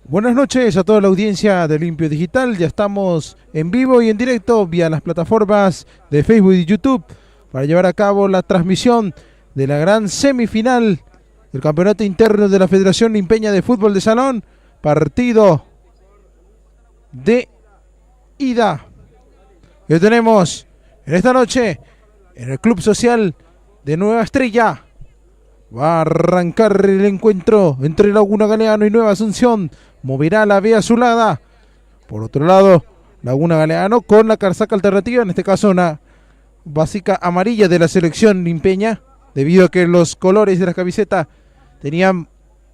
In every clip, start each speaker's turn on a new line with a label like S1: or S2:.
S1: Buenas noches a toda la audiencia de Limpio Digital. Ya estamos en vivo y en directo vía las plataformas de Facebook y YouTube para llevar a cabo la transmisión de la gran semifinal del campeonato interno de la Federación Limpeña de Fútbol de Salón. Partido de ida que tenemos en esta noche en el Club Social de Nueva Estrella. Va a arrancar el encuentro entre Laguna Galeano y Nueva Asunción. Moverá la B azulada. Por otro lado, Laguna Galeano con la casaca alternativa, en este caso una básica amarilla de la selección limpeña, debido a que los colores de la camiseta tenían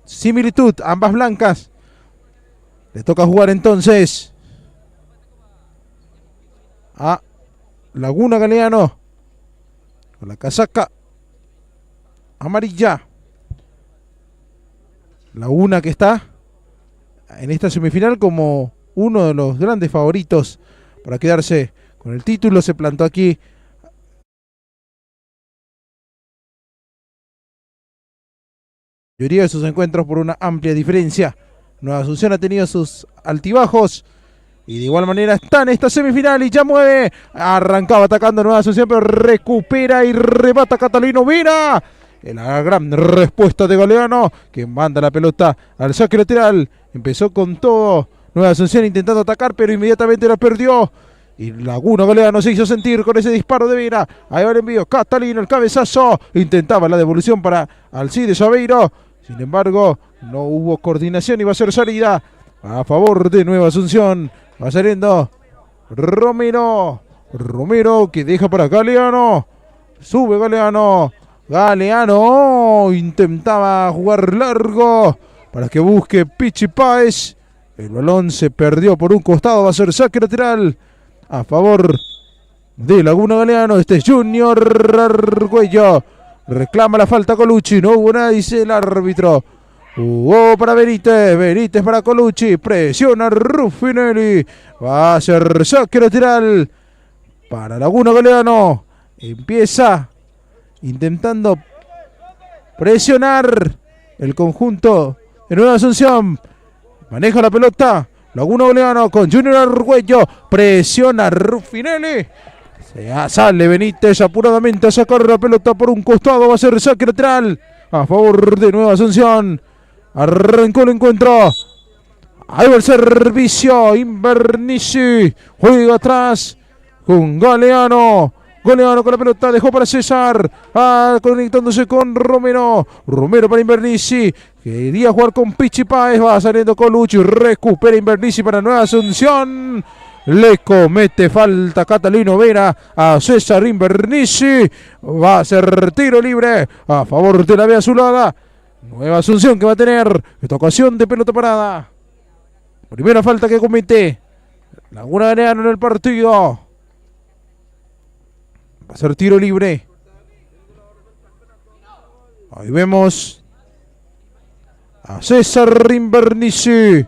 S1: similitud, ambas blancas. Le toca jugar entonces a Laguna Galeano con la casaca amarilla. Laguna que está en esta semifinal como uno de los grandes favoritos para quedarse con el título. Se plantó aquí la mayoría de sus encuentros por una amplia diferencia. Nueva Asunción ha tenido sus altibajos y de igual manera está en esta semifinal y ya mueve. Arrancaba atacando Nueva Asunción, pero recupera y rebata Catalino Vera. La gran respuesta de Galeano, que manda la pelota al saque lateral. Empezó con todo Nueva Asunción intentando atacar, pero inmediatamente la perdió. Y Laguna Galeano se hizo sentir con ese disparo de Vera. Ahí va el envío, Catalino, el cabezazo. Intentaba la devolución para Alcides Aveiro. Sin embargo, no hubo coordinación y va a ser salida a favor de Nueva Asunción. Va saliendo Romero. Romero que deja para Galeano. Sube Galeano. Galeano intentaba jugar largo para que busque Pichi Páez. El balón se perdió por un costado. Va a ser saque lateral a favor de Laguna Galeano. Este es Junior Argüello. Reclama la falta Colucci. No hubo nada, dice el árbitro. Jugó para Benítez. Benítez para Colucci. Presiona Ruffinelli. Va a ser saque lateral para Laguna Galeano. Empieza intentando presionar el conjunto de Nueva Asunción. Maneja la pelota Laguna Galeano con Junior Argüello. Presiona Ruffinelli. Sale Benítez apuradamente a sacar la pelota por un costado. Va a ser saque lateral a favor de Nueva Asunción. Arrancó el encuentro. Ahí va el servicio. Invernici juega atrás con Galeano. Galeano con la pelota, dejó para César, conectándose con Romero. Romero para Invernici, quería jugar con Pichi Páez, va saliendo Colucci, recupera Invernici para Nueva Asunción. Le comete falta Catalino Vera a César Invernici. Va a ser tiro libre a favor de la B azulada. Nueva Asunción que va a tener esta ocasión de pelota parada. Primera falta que comete Laguna Galeano en el partido. Va a ser tiro libre. Ahí vemos a César Invernici.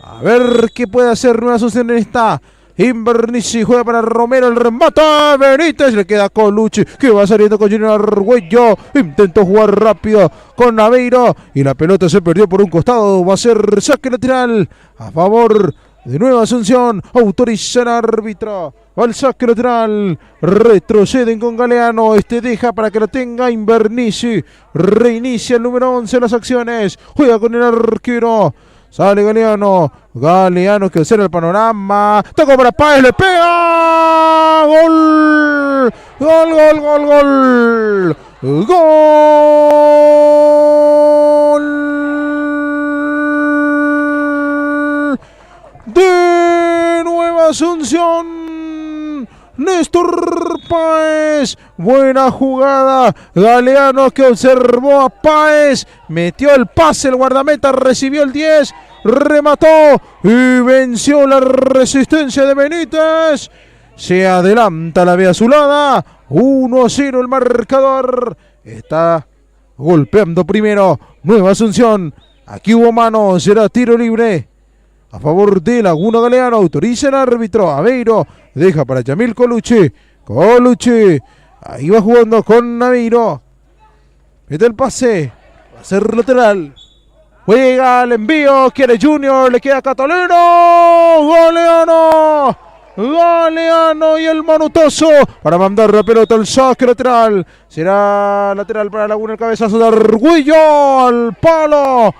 S1: A ver qué puede hacer Nueva Asunción en esta. Invernici juega para Romero, el remate. Benítez, le queda Colucci, que va saliendo con Junior Argüello. Intentó jugar rápido con Aveiro y la pelota se perdió por un costado. Va a ser saque lateral a favor de Nueva Asunción. Autoriza el árbitro al saque lateral. Retroceden con Galeano. Este deja para que lo tenga Invernici. Reinicia el número 11 las acciones. Juega con el arquero. Sale Galeano. Galeano que observa el panorama. Toca para Páez. Le pega. Gol. Gol, gol, gol, gol. Gol de Nueva Asunción. Néstor Páez, buena jugada. Galeano que observó a Páez, metió el pase, el guardameta recibió el 10, remató y venció la resistencia de Benítez. Se adelanta la B azulada, 1-0 el marcador. Está golpeando primero Nueva Asunción. Aquí hubo mano, será tiro libre a favor de Laguna Galeano. Autoriza el árbitro. Aveiro deja para Yamil Colucci. Colucci ahí va jugando con Aveiro. Mete el pase. Va a ser lateral Juega el envío, quiere Junior, le queda Catalino. Galeano. Galeano y el manotazo para mandar la pelota al saque lateral. Será lateral para Laguna, el cabezazo de Argüello al palo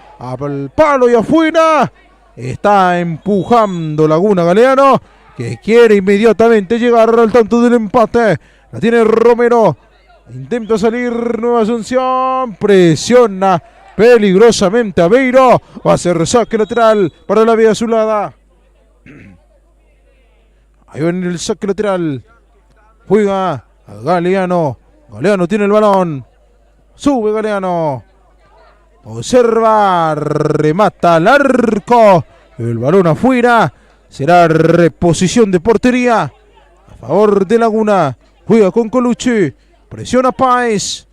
S1: y afuera. Está empujando Laguna Galeano, que quiere inmediatamente llegar al tanto del empate. La tiene Romero. Intenta salir Nueva Asunción. Presiona peligrosamente a Beiro. Va a ser saque lateral para la Vía Azulada. Ahí viene el saque lateral. Juega a Galeano. Galeano tiene el balón. Sube Galeano. Observa. Remata al arco. El balón afuera. Será reposición de portería a favor de Laguna. Juega con Colucci. Presiona Páez.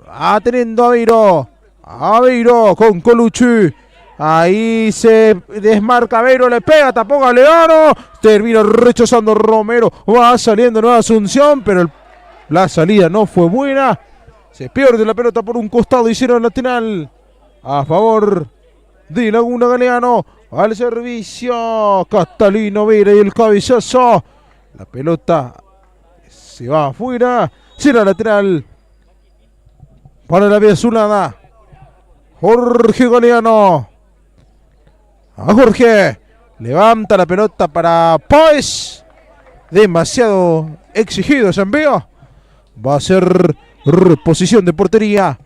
S1: Va teniendo a Beiro. A Beiro con Colucci. Ahí se desmarca Beiro, le pega, tapó Galeano. Termina rechazando Romero. Va saliendo Nueva Asunción, pero la salida no fue buena. Se pierde la pelota por un costado. Hicieron lateral a favor de Laguna Galeano. Al servicio Catalino Vera y el cabezazo. La pelota se va afuera. Será lateral para la Vía Azulada. Jorge Galeano. A Jorge. Levanta la pelota para Páez. Demasiado exigido ese envío. Va a ser reposición de portería.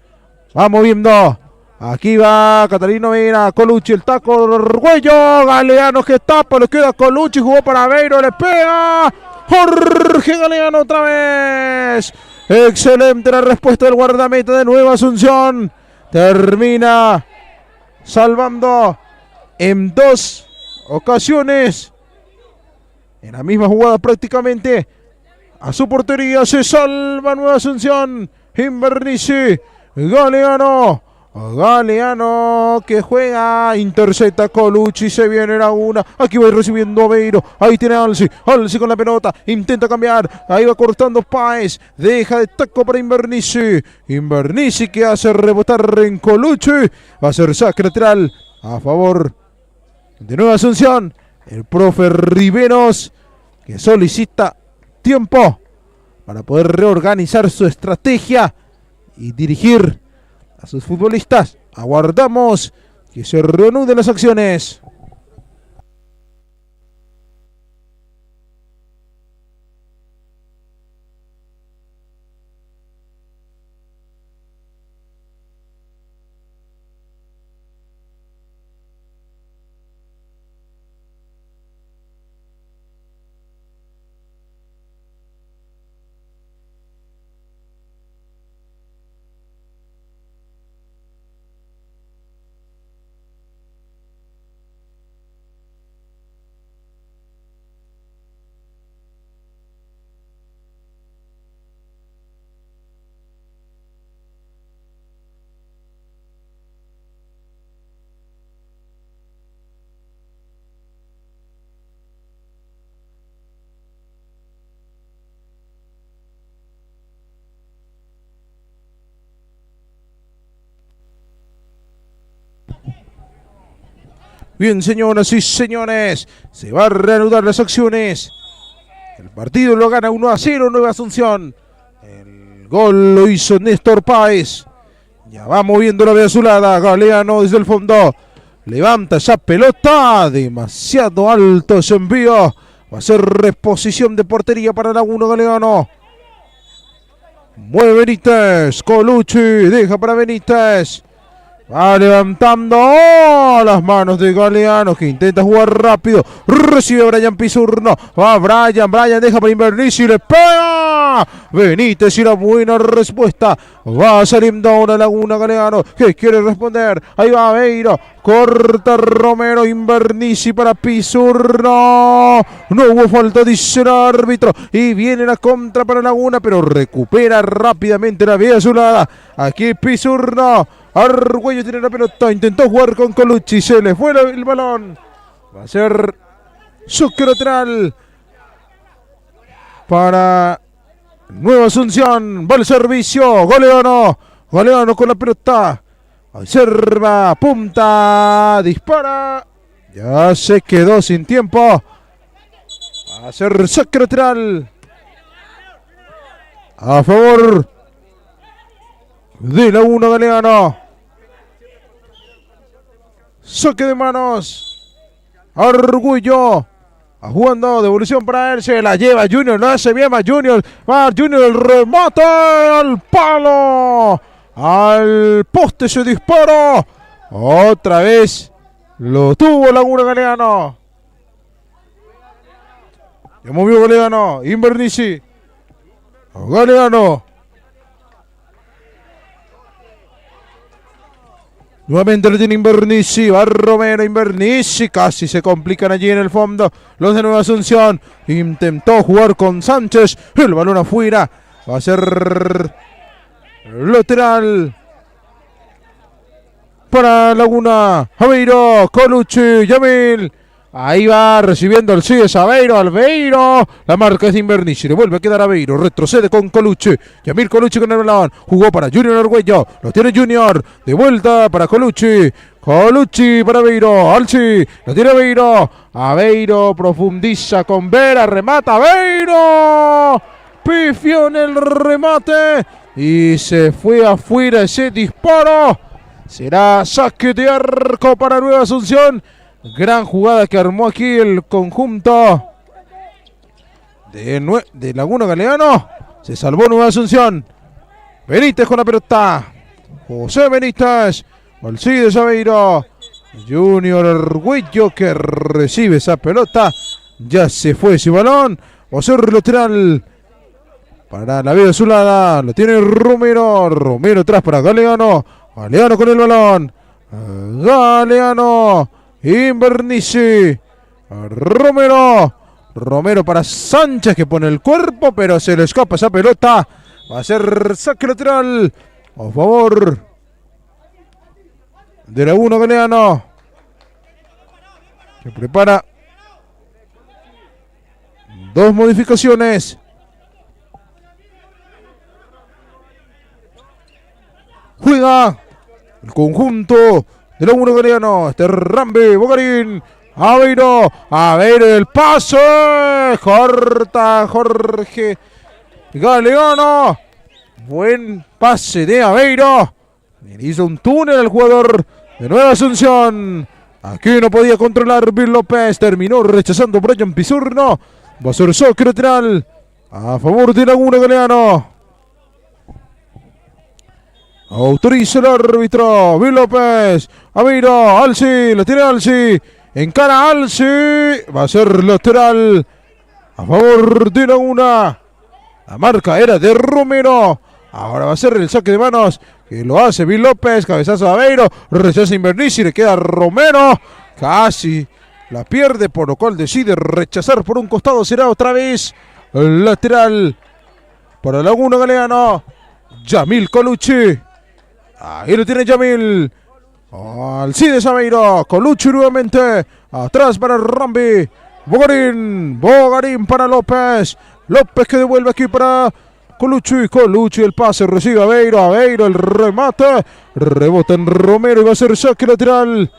S1: Va moviendo. Aquí va Catalino Vera. Colucci, el taco. Argüello. Galeano que tapa. Le queda Colucci. Jugó para Beiro. Le pega. Jorge Galeano otra vez. Excelente la respuesta del guardameta de Nueva Asunción. Termina salvando en dos ocasiones. En la misma jugada prácticamente. A su portería se salva Nueva Asunción. Invernizzi. Galeano. Galeano que juega, intercepta Colucci, se viene Laguna, aquí va recibiendo a Beiro, ahí tiene Alci con la pelota, intenta cambiar, ahí va cortando Páez, deja de taco para Invernizzi que hace rebotar en Colucci, va a ser saque lateral a favor de Nueva Asunción, el profe Riveros que solicita tiempo para poder reorganizar su estrategia y dirigir a sus futbolistas. Aguardamos que se reanuden las acciones. Bien, señoras y señores, se va a reanudar las acciones. El partido lo gana 1-0 Nueva Asunción. El gol lo hizo Néstor Páez. Ya va moviendo la Vía Azulada. Galeano desde el fondo. Levanta esa pelota. Demasiado alto ese envío. Va a ser reposición de portería para Laguna Galeano. Mueve Benítez. Colucci. Deja para Benítez. Va levantando las manos de Galeano que intenta jugar rápido. Recibe Brian Pisurno. Va Brian deja para Invernizzi y le pega. Benítez y la buena respuesta. Va saliendo ahora Laguna Galeano que quiere responder. Ahí va Beiro. Corta Romero. Invernizzi para Pisurno. No hubo falta, dice el árbitro. Y viene la contra para Laguna, pero recupera rápidamente la Vía Azulada. Aquí Pisurno. Argüello tiene la pelota, intentó jugar con Colucci, se le fue el balón. Va a ser saque lateral para Nueva Asunción. Va al servicio, Galeano con la pelota. Observa, punta, dispara. Ya se quedó sin tiempo. Va a ser saque lateral a favor de Laguna Galeano. Saque de manos. Arguello. Jugando, devolución para él, se la lleva Junior, lo hace bien, va Junior, el remate al palo, al poste se disparó, otra vez lo tuvo Laguna Galeano. Ya movió Galeano, Invernizzi, Galeano. Nuevamente lo tiene Invernizzi, va Romero, Invernizzi, casi se complican allí en el fondo los de Nueva Asunción. Intentó jugar con Sánchez, el balón afuera, va a ser lateral para Laguna. Aveiro, Colucci, Yamil. Ahí va recibiendo el sí de Aveiro, la marca es de Invernizzi, le vuelve a quedar Aveiro, retrocede con Colucci, Yamil Colucci con el balón, jugó para Junior Arguello, lo tiene Junior, de vuelta para Colucci para Aveiro, Alci, lo tiene Aveiro profundiza con Vera, remata Aveiro, pifió en el remate y se fue afuera ese disparo, será saque de arco para Nueva Asunción. Gran jugada que armó aquí el conjunto de Laguna Galeano. Se salvó Nueva Asunción. Benítez con la pelota. José Benítez. Alcides Aveiro. Junior Arguello que recibe esa pelota. Ya se fue ese balón. Va a ser lateral para la Vía Azulada. Lo tiene Romero. Romero atrás para Galeano. Galeano con el balón. Galeano. Invernizzi, Romero para Sánchez que pone el cuerpo, pero se le escapa esa pelota. Va a ser saque lateral a favor de Laguna Galeano, que prepara dos modificaciones. Juega el conjunto de Laguna Galeano, Rambi, Bogarín, Aveiro, el pase, corta Jorge Galeano, buen pase de Aveiro, le hizo un túnel al jugador de Nueva Asunción, aquí no podía controlar Bill López, terminó rechazando Brian Pizurno, va a ser saque lateral a favor de Laguna Galeano. Autoriza el árbitro, Bill López, Aveiro, Alci, lo tiene Alci, encara Alci, va a ser lateral a favor de Laguna. La marca era de Romero, ahora va a ser el saque de manos, que lo hace Bill López, cabezazo de Aveiro, rechaza Invernizzi, le queda Romero, casi la pierde, por lo cual decide rechazar por un costado, será otra vez el lateral para Laguna Galeano, Yamil Colucci. Ahí lo tiene Yamil. Alcides Aveiro. Colucci nuevamente. Atrás para Rambi. Bogarín para López. López que devuelve aquí para Colucci. El pase recibe Aveiro. El remate. Rebota en Romero y va a ser saque lateral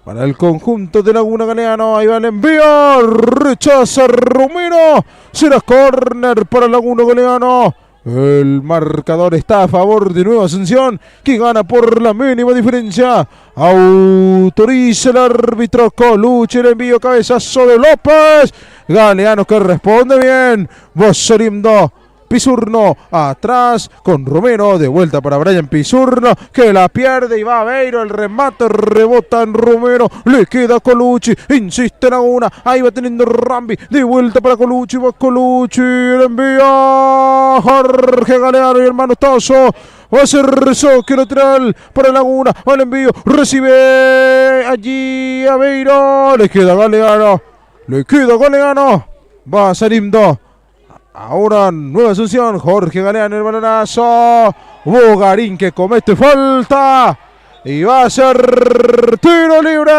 S1: para el conjunto de Laguna Galeano. Ahí va el envío. Rechaza Romero. Será córner para Laguna Galeano. El marcador está a favor de Nueva Asunción, que gana por la mínima diferencia. Autoriza el árbitro Colucci, el envío, cabezazo de López. Galeano que responde bien. Va saliendo Pizurno atrás con Romero, de vuelta para Brian Pizurno, que la pierde y va Aveiro, el remate rebota en Romero, le queda Colucci, insiste Laguna, ahí va teniendo Rambi, de vuelta para Colucci, va Colucci, el envío Jorge Galeano y el manotazo. Va a ser saque lateral para Laguna, va el envío, recibe allí Aveiro, le queda Galeano, va saliendo. Ahora Nueva Asunción, Jorge Galeano el balonazo, Bogarín que comete falta y va a ser tiro libre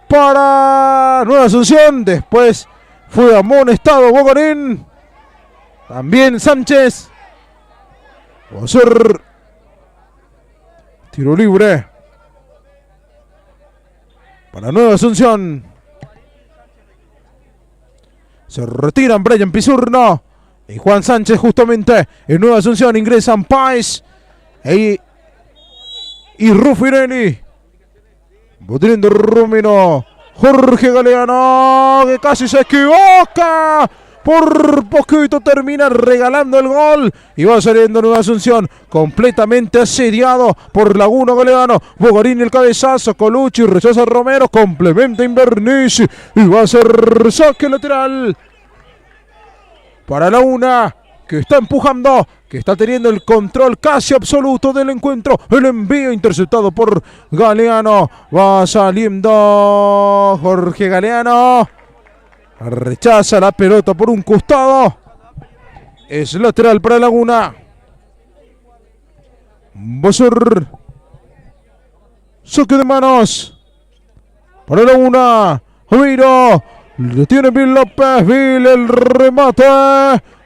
S1: para Nueva Asunción. Después fue amonestado Bogarín, también Sánchez. Va a ser Tiro libre para Nueva Asunción. Se retiran Brian Pisurno y Juan Sánchez justamente. En Nueva Asunción ingresan Páez y Ruffinelli. Botín de Rumino. Jorge Galeano, que casi se equivoca. Por poquito termina regalando el gol. Y va saliendo Nueva Asunción, completamente asediado por Laguna Galeano. Bogarín el cabezazo, Colucci rechaza a Romero, complementa Invernici. Y va a ser saque lateral para Laguna, que está empujando, que está teniendo el control casi absoluto del encuentro. El envío interceptado por Galeano. Va saliendo Jorge Galeano. Rechaza la pelota por un costado. Es lateral para Laguna. Va a ser saque de manos para Laguna. Miro, lo tiene Bill López. Bill, el remate.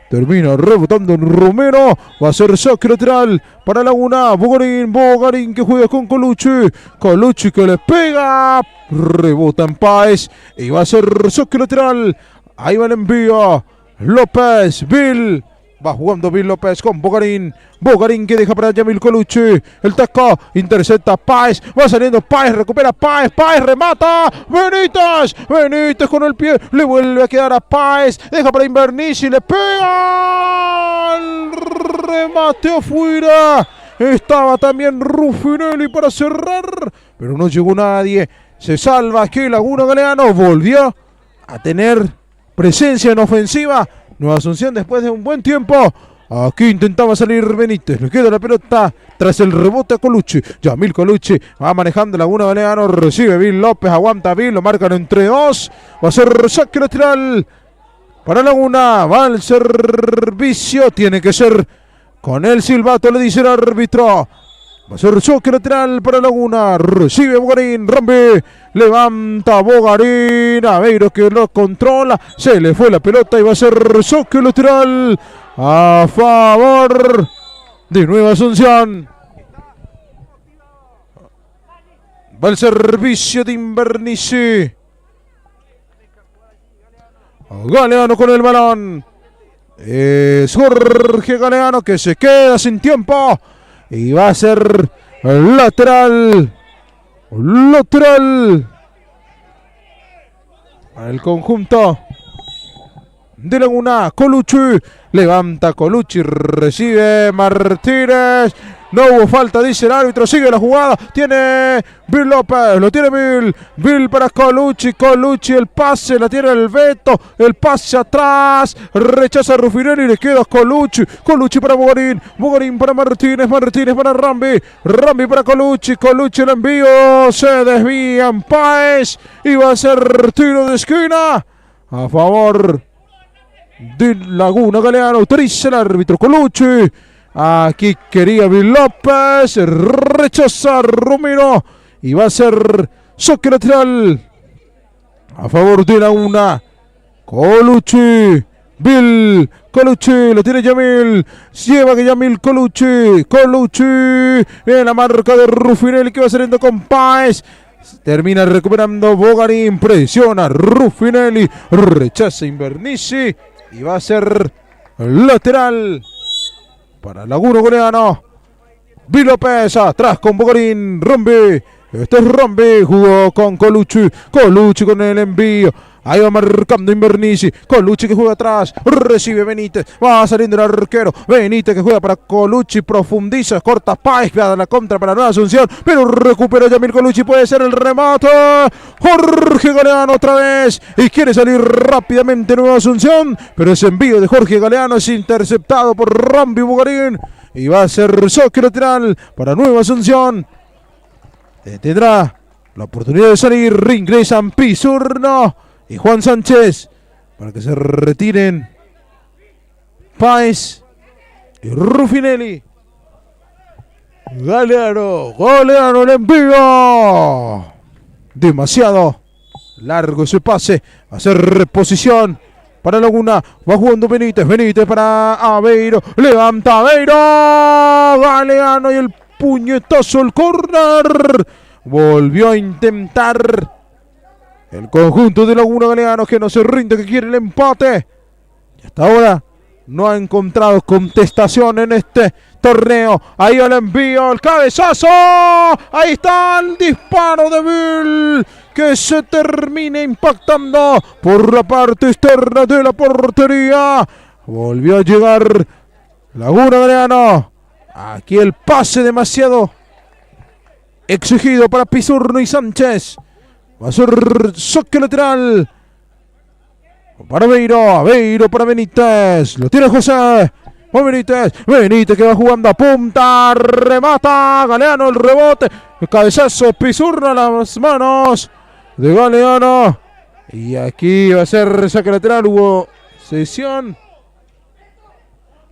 S1: Termina rebotando en Romero. Va a ser saque lateral para Laguna. Bogarín que juega con Colucci. Colucci que le pega. Rebota en Páez. Y va a ser saque lateral. Ahí va el envío. López. Bill. Va jugando Bill López con Bogarín. Bogarín que deja para Yamil Colucci. El taco. Intercepta Páez. Va saliendo Páez. Recupera Páez. Páez remata. Benítez. Benítez con el pie. Le vuelve a quedar a Páez. Deja para Invernici. Le pega. El remate afuera. Estaba también Ruffinelli para cerrar. Pero no llegó nadie. Se salva aquí Laguna Galeano. Volvió a tener presencia en ofensiva Nueva Asunción después de un buen tiempo. Aquí intentaba salir Benítez. Le queda la pelota tras el rebote a Colucci. Yamil Colucci va manejando Laguna Galeano. Recibe Bill López. Aguanta Bill. Lo marcan entre dos. Va a ser saque lateral para Laguna. Va al servicio. Tiene que ser con el silbato. Le dice el árbitro. Va a ser choque lateral para Laguna. Recibe Bogarín. Rambi. Levanta Bogarín. Aveiro que lo controla. Se le fue la pelota y va a ser choque lateral a favor de Nueva Asunción. Va el servicio de Invernici. Galeano con el balón. Es Jorge Galeano que se queda sin tiempo. Y va a ser lateral. Lateral. Para el conjunto de Laguna. Colucci. Levanta Colucci. Recibe Martínez. No hubo falta, dice el árbitro. Sigue la jugada. Tiene Bill López. Lo tiene Bill. Bill para Colucci. Colucci el pase. La tiene el Beto. El pase atrás. Rechaza a Ruffinelli. Le queda Colucci. Colucci para Bogarín. Bogarín para Martínez. Martínez para Rambi. Rambi para Colucci. Colucci el envío. Se desvía en Páez. Y va a ser tiro de esquina a favor de Laguna Galeano. Autoriza el árbitro Colucci. Aquí quería Bill López. Rechaza Romero. Y va a ser saque lateral a favor de Laguna. Colucci. Bill. Colucci. Lo tiene Yamil. Lleva que Yamil Colucci. Colucci. En la marca de Ruffinelli que va saliendo con Páez. Termina recuperando Bogarín. Presiona Ruffinelli. Rechaza Invernici. Y va a ser lateral para Laguna Galeano. Bill López atrás con Bogarín. Rambi. Este es Rambi. Jugó con Colucci. Colucci con el envío. Ahí va marcando Invernici. Colucci que juega atrás. Recibe Benítez. Va saliendo el arquero. Benítez que juega para Colucci. Profundiza. Corta Páez. Da la contra para Nueva Asunción. Pero recupera Yamil Colucci. Puede ser el remate. Jorge Galeano otra vez. Y quiere salir rápidamente Nueva Asunción. Pero ese envío de Jorge Galeano es interceptado por Rambi Bogarín. Y va a ser saque lateral para Nueva Asunción. Tendrá la oportunidad de salir. Reingresan Pisurno y Juan Sánchez para que se retiren Páez y Ruffinelli. Galeano el envío. Demasiado largo ese pase. Va a ser reposición para Laguna. Va jugando Benítez. Benítez para Aveiro. Levanta Aveiro. Galeano y el puñetazo el córner. Volvió a intentar el conjunto de Laguna Galeano, que no se rinde, que quiere el empate. Y hasta ahora no ha encontrado contestación en este torneo. Ahí el envío, el cabezazo. Ahí está el disparo de Bill, que se termina impactando por la parte externa de la portería. Volvió a llegar Laguna Galeano. Aquí el pase demasiado exigido para Pizurno y Sánchez. Va a ser saque lateral para Aveiro para Benítez. Lo tiene José. Benítez que va jugando a punta. Remata Galeano, el rebote. El cabezazo de Pizurno a las manos de Galeano. Y aquí va a ser saque lateral. Hubo sesión.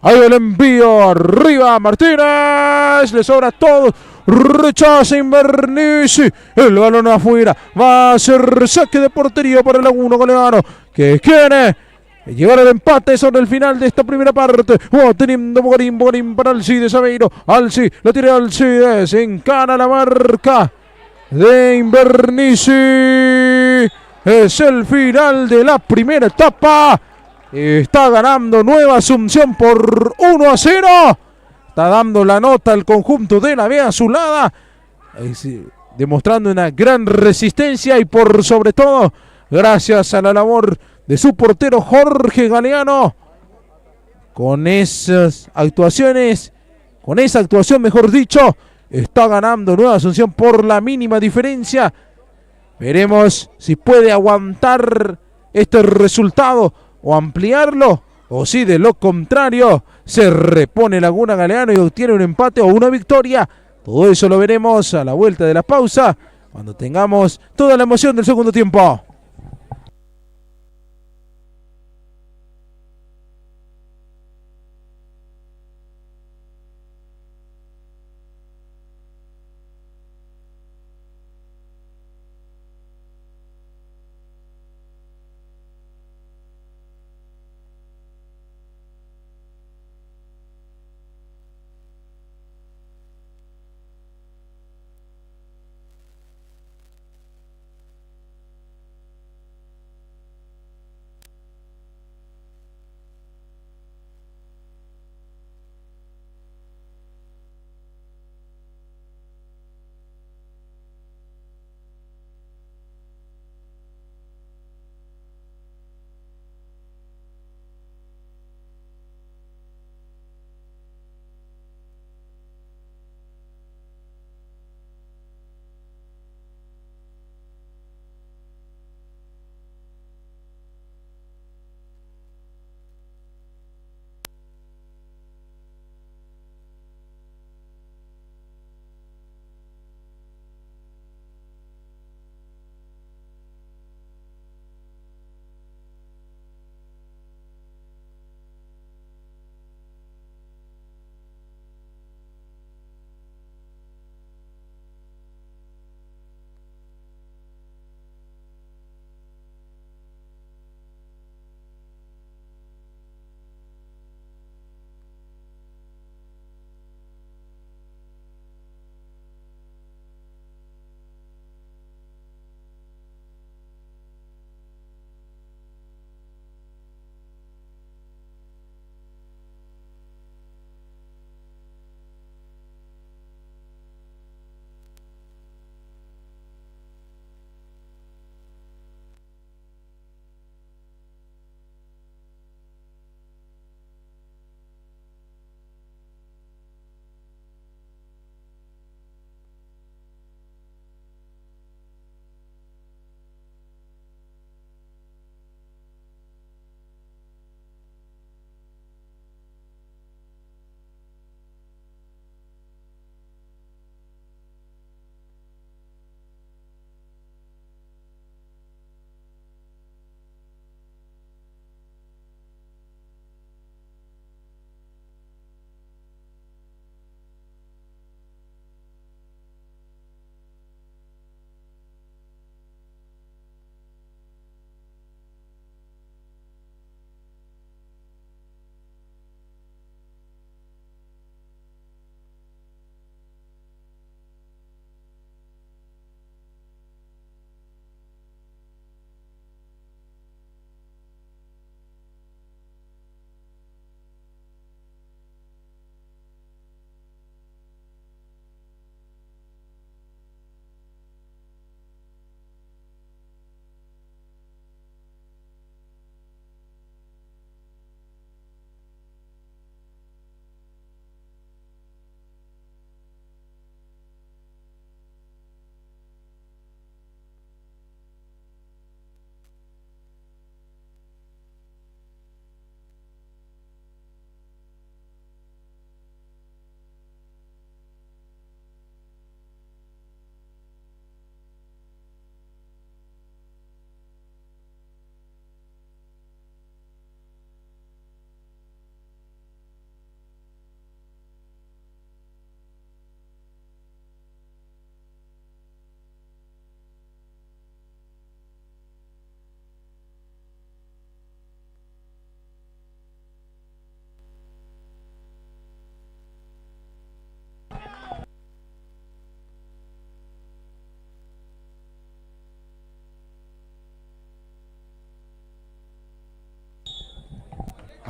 S1: Ahí el envío, arriba Martínez, le sobra todo, rechaza Invernizzi, el balón afuera, va a ser saque de portería para el Laguna Galeano, que quiere llegar al empate sobre el final de esta primera parte. Teniendo Bogarín para Alcides Aveiro, Alci, lo tira Alcides, encana la marca de Invernizzi, es el final de la primera etapa. Está ganando Nueva Asunción por 1-0. Está dando la nota al conjunto de la B Azulada, demostrando una gran resistencia y por sobre todo gracias a la labor de su portero Jorge Galeano. Con esas actuaciones, con esa actuación mejor dicho, está ganando Nueva Asunción por la mínima diferencia. Veremos si puede aguantar este resultado o ampliarlo, o si de lo contrario se repone Laguna Galeano y obtiene un empate o una victoria. Todo eso lo veremos a la vuelta de la pausa, cuando tengamos toda la emoción del segundo tiempo.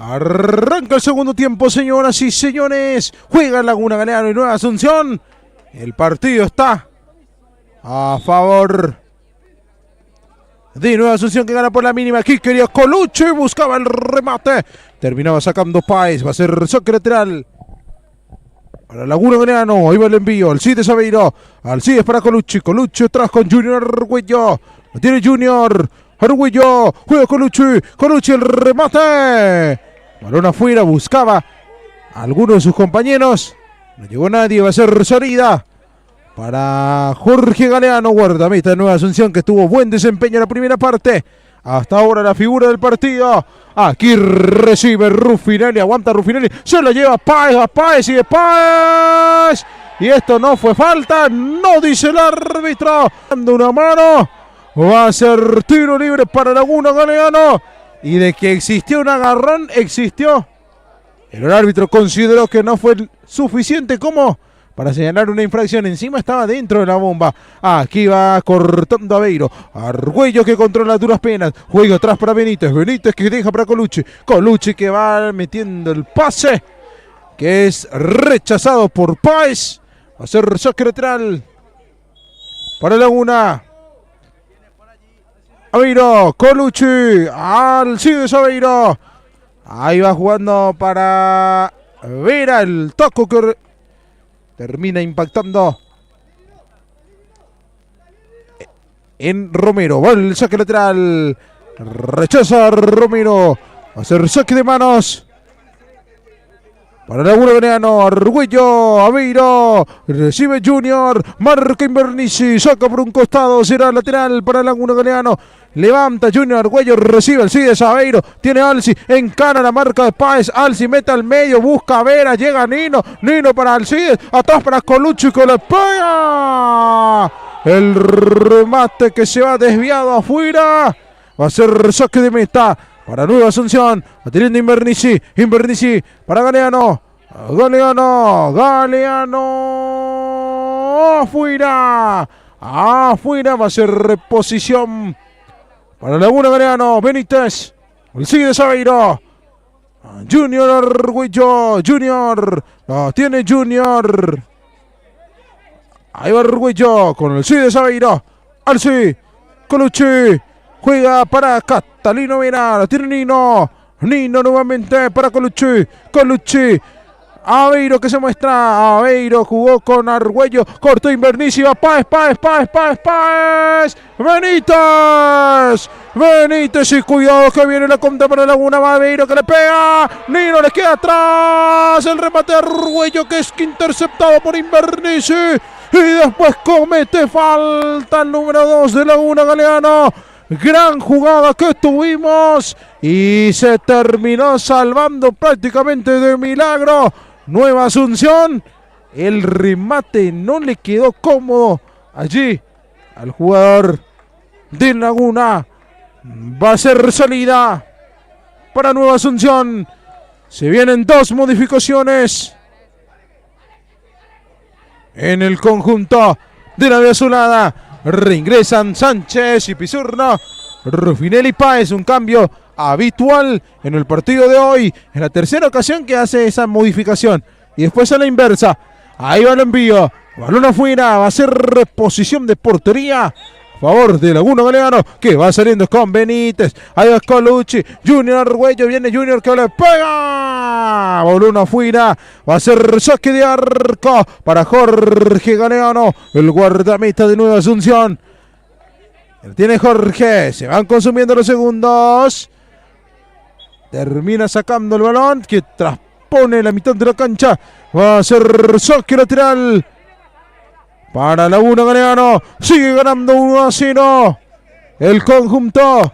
S1: Arranca el segundo tiempo, señoras y señores. Juega Laguna Galeano y Nueva Asunción. El partido está a favor de Nueva Asunción, que gana por la mínima. Aquí quería Colucci, buscaba el remate. Terminaba sacando Páez. Va a ser saque lateral para Laguna Galeano. Ahí va el envío. Alcides Aveiro. Alcides para Colucci. Colucci atrás con Junior Arguello. Lo tiene Junior. Arguello. Juega Colucci. Colucci el remate. Balón afuera. Buscaba a alguno de sus compañeros. No llegó nadie. Va a ser salida para Jorge Galeano, guardameta de Nueva Asunción, que tuvo buen desempeño en la primera parte. Hasta ahora la figura del partido. Aquí recibe Ruffinelli, aguanta Ruffinelli, se lo lleva a Páez y de Páez. Y esto no fue falta, no dice el árbitro. Dando una mano, va a ser tiro libre para Laguna Galeano. Y de que existió un agarrón, existió. Pero el árbitro consideró que no fue suficiente como para señalar una infracción. Encima estaba dentro de la bomba. Aquí va cortando Aveiro. Arguello, que controla duras penas. Juega atrás para Benítez. Benítez que deja para Colucci. Colucci que va metiendo el pase, que es rechazado por Páez. Va a ser saque lateral para Laguna. Aveiro, Colucci, Alcides Aveiro. Ahí va jugando para Vera. El toco que termina impactando en Romero. Va el saque lateral. Rechaza Romero. Va a ser saque de manos para Laguna Galeano. Arguello, Aveiro. Recibe Junior. Marca Invernici. Saca por un costado. Será lateral para Laguna Galeano. Levanta Junior Arguello. Recibe Alcides Aveiro. Tiene Alci. Encana la marca de Páez. Alci mete al medio. Busca a Vera. Llega Nino. Nino para Alcides. Atrás para Colucci, que le pega. El remate que se va desviado afuera. Va a ser saque de meta para Nueva Asunción. Va teniendo Invernici. Invernici para Galeano. Galeano. Afuera. Afuera. Va a ser reposición para Laguna Galeano. Benítez. Alcides Aveiro. Junior Arguello. Junior. No, tiene Junior. Ahí va Arguello con Alcides Aveiro. Alci. Colucci. Juega para Catalino Vera. Lo tiene Nino. Nino nuevamente para Colucci. Colucci. Aveiro que se muestra. Aveiro jugó con Arguello. Cortó Invernici. Páez. Benítez. Benítez y cuidado que viene la contra para Laguna. Aveiro que le pega. Nino le queda atrás. El remate de Arguello que es interceptado por Invernici. Y después comete falta el número 2 de Laguna Galeano. Gran jugada que tuvimos y se terminó salvando prácticamente de milagro Nueva Asunción. El remate no le quedó cómodo allí al jugador de Laguna. Va a ser salida para Nueva Asunción. Se vienen dos modificaciones en el conjunto de la Azulada. Reingresan Sánchez y Pizurno. Ruffinelli y Páez, un cambio habitual en el partido de hoy. Es la tercera ocasión que hace esa modificación. Y después a la inversa. Ahí va el envío. Balón afuera. Va a ser reposición de portería a favor de Laguna Galeano, que va saliendo con Benítez. Ahí va Colucci. Junior Arguello. Viene Junior que le pega. Balón afuera. Va a ser saque de arco para Jorge Galeano, el guardameta de Nueva Asunción. Tiene Jorge. Se van consumiendo los segundos. Termina sacando el balón, que traspone la mitad de la cancha. Va a ser saque lateral para Laguna Galeano. Sigue ganando 1-0 el conjunto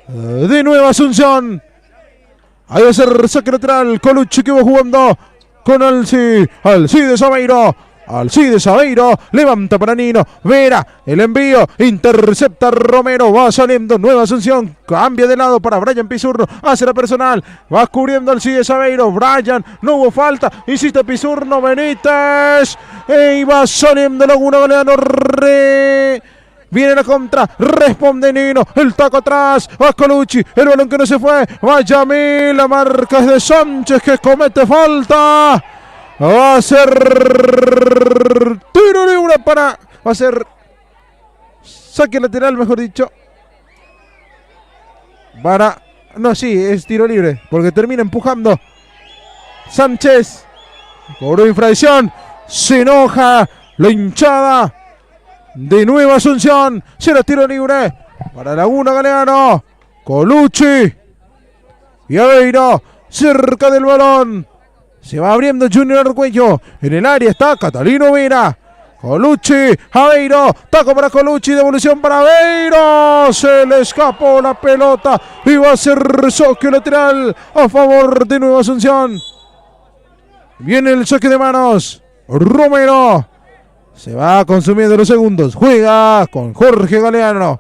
S1: de Nueva Asunción. Ahí va a ser saque lateral. Colucci que va jugando con Alcides Aveiro. Alcides Aveiro. Levanta para Nino. Vera. El envío. Intercepta Romero. Va saliendo Nueva Asunción. Cambia de lado para Brian Pizurno. Hace la personal. Va cubriendo Alcides Aveiro. Brian. No hubo falta. Insiste Pizurno. Benítez. Y va saliendo Laguna Galeano. Viene la contra, responde Nino, el taco atrás, va Colucci, el balón que no se fue, va Yamil, la marca es de Sánchez que comete falta. Va a ser tiro libre va a ser saque lateral, mejor dicho. Sí, es tiro libre, porque termina empujando Sánchez. Cobró infracción, se enoja la hinchada de Nueva Asunción. Será tiro libre para Laguna Galeano. Colucci y Aveiro cerca del balón. Se va abriendo Junior Argüello. En el área está Catalino Vera. Colucci, Aveiro, taco para Colucci, devolución para Aveiro. Se le escapó la pelota y va a ser saque lateral a favor de Nueva Asunción. Viene el saque de manos. Romero. Se va consumiendo los segundos. Juega con Jorge Galeano.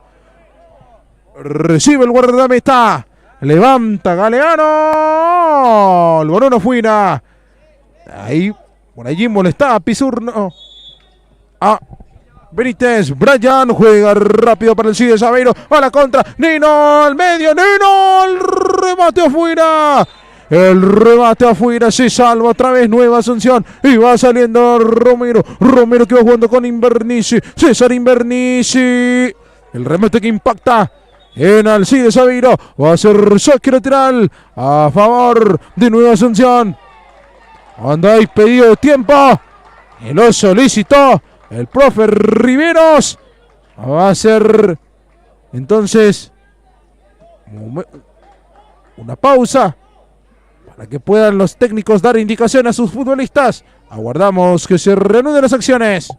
S1: Recibe el guardameta. Levanta Galeano. El balón afuera. Ahí, por allí molestaba Pizurno. Benítez, Brian juega rápido para el Cides Aveiro. A la contra. Nino al medio. Nino. El remate afuera. El remate afuera, se salva otra vez Nueva Asunción y va saliendo Romero. Romero que va jugando con Invernici. César Invernici. El remate que impacta en Alcides Aveiro. Va a ser saque lateral a favor de Nueva Asunción. Cuando hay pedido de tiempo, y lo solicitó el profe Riveros. Va a ser entonces una pausa para que puedan los técnicos dar indicación a sus futbolistas. Aguardamos que se reanuden las acciones.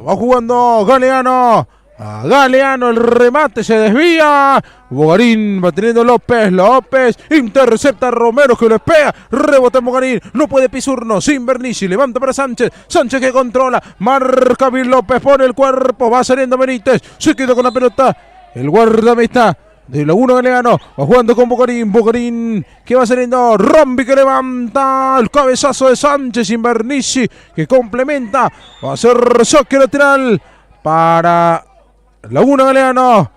S1: Va jugando Galeano. A Galeano el remate se desvía. Bogarín va teniendo López. López intercepta a Romero que le pega. Rebota en Bogarín. No puede Pizurno. Sin Bernici. Levanta para Sánchez. Sánchez que controla. Marca Bill López. Pone el cuerpo. Va saliendo Benítez. Se quedó con la pelota. El guardameta de Laguna Galeano. Va jugando con Bogarín. Bogarín que va saliendo. Rombi que levanta. El cabezazo de Sánchez. Invernici que complementa. Va a ser saque lateral para Laguna Galeano.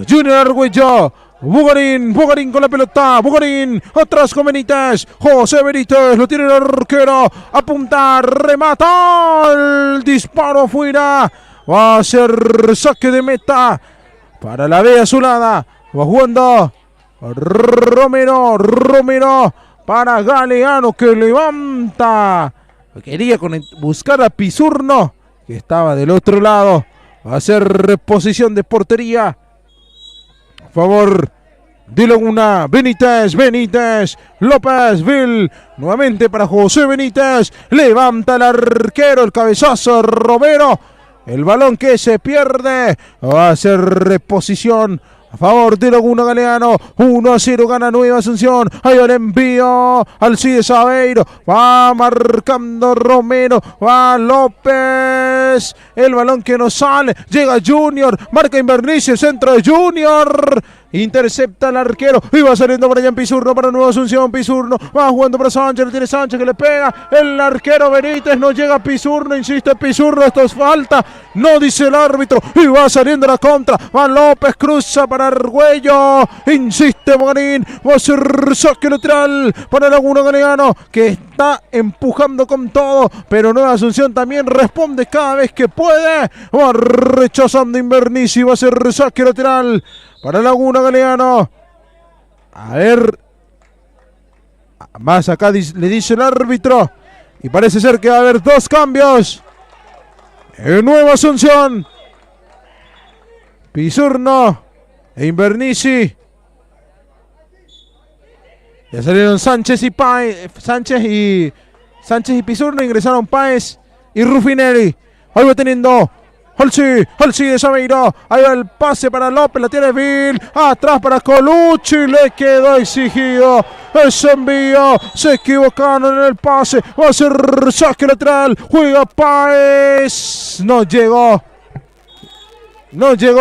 S1: Junior Argüello. Bogarín con la pelota. Bogarín atrás con Benítez. José Benítez lo tiene el arquero. Apunta. Remata. El disparo afuera. Va a ser saque de meta para la B azulada. Va jugando Romero para Galeano que levanta. Quería buscar a Pizurno que estaba del otro lado. Va a ser reposición de portería a favor de Laguna. Benítez, López, Vil, nuevamente para José Benítez. Levanta el arquero, el cabezazo Romero. El balón que se pierde. Va a ser reposición a favor de Laguna Galeano. 1-0 gana Nueva Asunción. Ahí el envío. Alcides Aveiro. Va marcando Romero. Va López. El balón que no sale. Llega Junior. Marca Invernici. Centro de Junior. Intercepta al arquero y va saliendo Brian Pizurno para Nueva Asunción. Pizurno va jugando para Sánchez, lo tiene Sánchez que le pega. El arquero Benítez, no llega Pizurno, insiste Pizurno, esto es falta. No dice el árbitro y va saliendo la contra. Va López, cruza para Argüello. Insiste Bogarín, va a ser saque lateral para Laguna Galeano que está empujando con todo. Pero Nueva Asunción también responde cada vez que puede. Va rechazando Invernici, va a ser saque lateral para Laguna Galeano. A ver. Más acá le dice el árbitro Y parece ser que va a haber 2 cambios. En Nueva Asunción. Pisurno e Invernizzi. Ya salieron Sánchez y Pisurno. Ingresaron Páez y Ruffinelli. Ahí va teniendo Halsi de Sabeiro. Ahí va el pase para López. La tiene Bill. Atrás para Colucci. Le quedó exigido ese envío. Se equivocaron en el pase. Va a ser saque lateral. Juega Páez. No llegó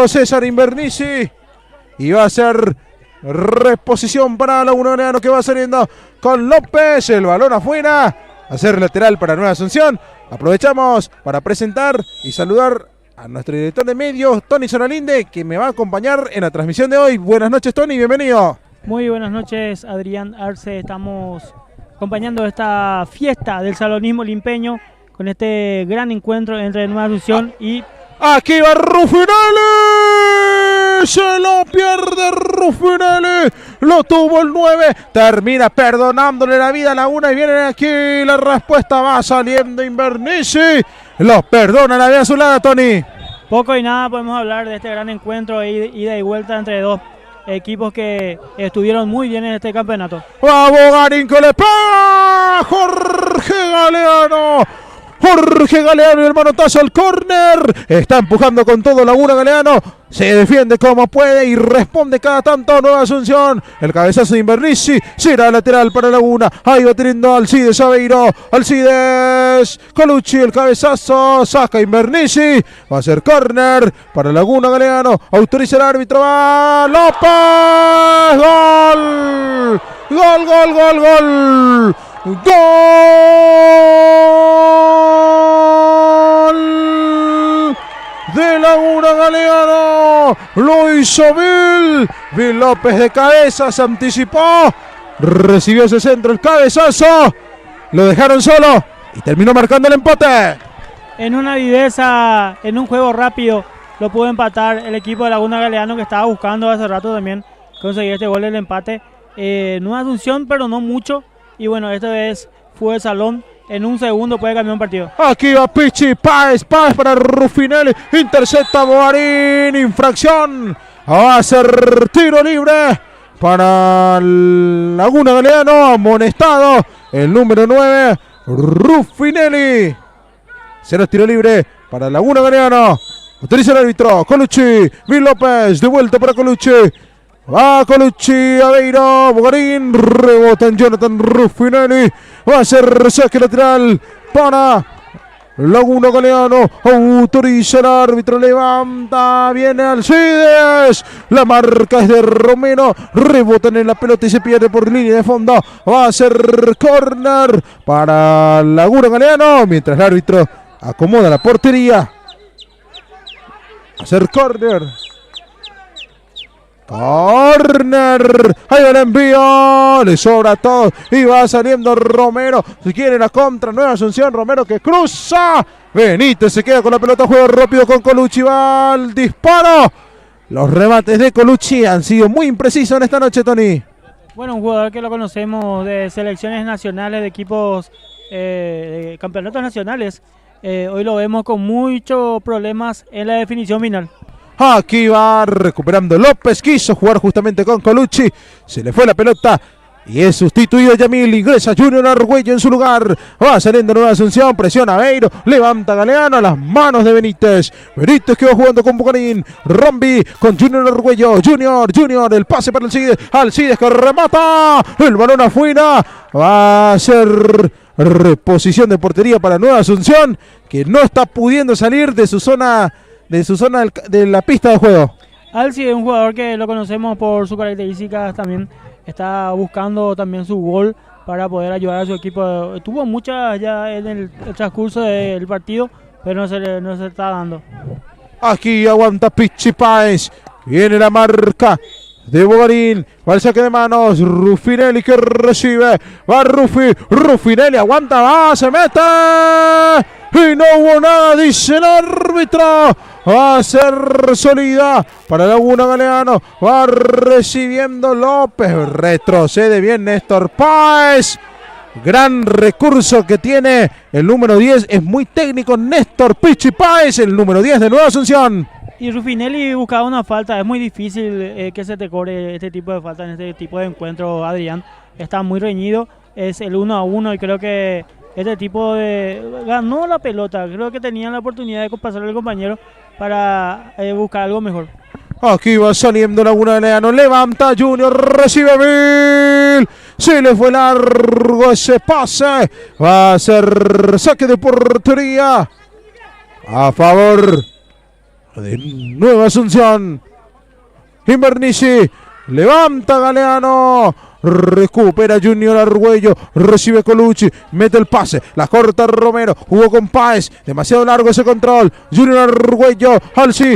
S1: César Invernizzi. Y va a ser reposición para Laguna Galeano, que va saliendo con López. El balón afuera. A ser lateral para Nueva Asunción. Aprovechamos para presentar y saludar a nuestro director de medios, Tony Sonalinde, que me va a acompañar en la transmisión de hoy. Buenas noches, Tony, bienvenido.
S2: Muy buenas noches, Adrián Arce. Estamos acompañando esta fiesta del salonismo limpeño con este gran encuentro entre Nueva Asunción y...
S1: Aquí va Ruffinelli. Se lo pierde Ruffinelli. Lo tuvo el 9. Termina perdonándole la vida a Laguna. Y viene aquí la respuesta. Va saliendo Invernizzi. Lo perdona la vida azulada, Tony.
S2: Poco y nada podemos hablar de este gran encuentro, ida y vuelta entre dos equipos que estuvieron muy bien en este campeonato.
S1: ¡Va Bogarín que le pega! Jorge Galeano y el manotazo al córner. Está empujando con todo Laguna Galeano. Se defiende como puede y responde cada tanto Nueva Asunción. El cabezazo de Invernizzi será lateral para Laguna. Ahí va teniendo Alcides Sabeiro. Alcides Colucci, el cabezazo. Saca Invernizzi. Va a ser córner para Laguna Galeano. Autoriza el árbitro. Va López. ¡Gol! ¡Gol, gol, gol, gol! ¡Gol de Laguna Galeano! Lo hizo Bill López de cabeza, se anticipó, recibió ese centro, el cabezazo, lo dejaron solo y terminó marcando el empate.
S2: En una viveza, en un juego rápido, lo pudo empatar el equipo de Laguna Galeano, que estaba buscando hace rato también conseguir este gol del empate. Nueva Asunción, pero no mucho. Y bueno, esta vez fue el salón. En un segundo puede cambiar un partido. Aquí va
S1: Pichi, Páez para Ruffinelli. Intercepta Bogarín. Infracción. Va a ser tiro libre para Laguna Galeano. Amonestado el número 9, Ruffinelli. Será tiro libre para Laguna Galeano. Autoriza el árbitro. Colucci. Bill López. De vuelta para Colucci. Va Colucci, Aveiro, Bogarín, rebota en Jonathan Ruffinelli. Va a ser saque lateral para Laguna Galeano. Autoriza el árbitro, levanta, viene Alcides. La marca es de Romero. Rebotan en la pelota y se pierde por línea de fondo. Va a ser córner para Laguna Galeano. Mientras el árbitro acomoda la portería. Va a ser córner. Corner, ahí va el envío, le sobra todo y va saliendo Romero. Si quiere la contra, Nueva Asunción, Romero que cruza. Benítez se queda con la pelota, juega rápido con Colucci, va al disparo. Los remates de Colucci han sido muy imprecisos en esta noche, Tony.
S2: Bueno, un jugador que lo conocemos de selecciones nacionales, de equipos, de campeonatos nacionales. Hoy lo vemos con muchos problemas en la definición final.
S1: Aquí va recuperando López, quiso jugar justamente con Colucci, se le fue la pelota y es sustituido Yamil, ingresa Junior Argüello en su lugar, va saliendo Nueva Asunción, presiona Aveiro, levanta Galeano a las manos de Benítez, Benítez que va jugando con Bogarín, Rombi con Junior Argüello, Junior, el pase para Alcides que remata, el balón afuera, va a ser reposición de portería para Nueva Asunción, que no está pudiendo salir de su zona de la pista de juego.
S2: Alci es un jugador que lo conocemos por sus características también. Está buscando también su gol para poder ayudar a su equipo. Tuvo muchas ya en el transcurso del partido, pero no se está dando.
S1: Aquí aguanta Pichi Páez. Viene la marca de Bogarín. Va el saque de manos. Ruffinelli que recibe. Va Ruffinelli aguanta. Va, se mete. Y no hubo nada, dice el árbitro. Va a ser sólida para Laguna Galeano. Va recibiendo López. Retrocede bien Néstor Páez. Gran recurso que tiene el número 10. Es muy técnico Néstor Pichi Páez, el número 10 de Nueva Asunción.
S2: Y Rufinelli buscaba una falta. Es muy difícil que se te cobre este tipo de falta en este tipo de encuentro, Adrián. Está muy reñido. Es el 1-1 y creo que este tipo de... ganó la pelota. Creo que tenían la oportunidad de pasarle al compañero para buscar algo mejor.
S1: Aquí va saliendo Laguna Galeano, levanta Junior, recibe Mil, se le fue largo ese pase, va a ser saque de portería a favor de Nueva Asunción. Invernici, levanta Galeano, recupera Junior Argüello, recibe Colucci, mete el pase, la corta Romero, jugó con Páez, demasiado largo ese control, Junior Argüello, Halsi,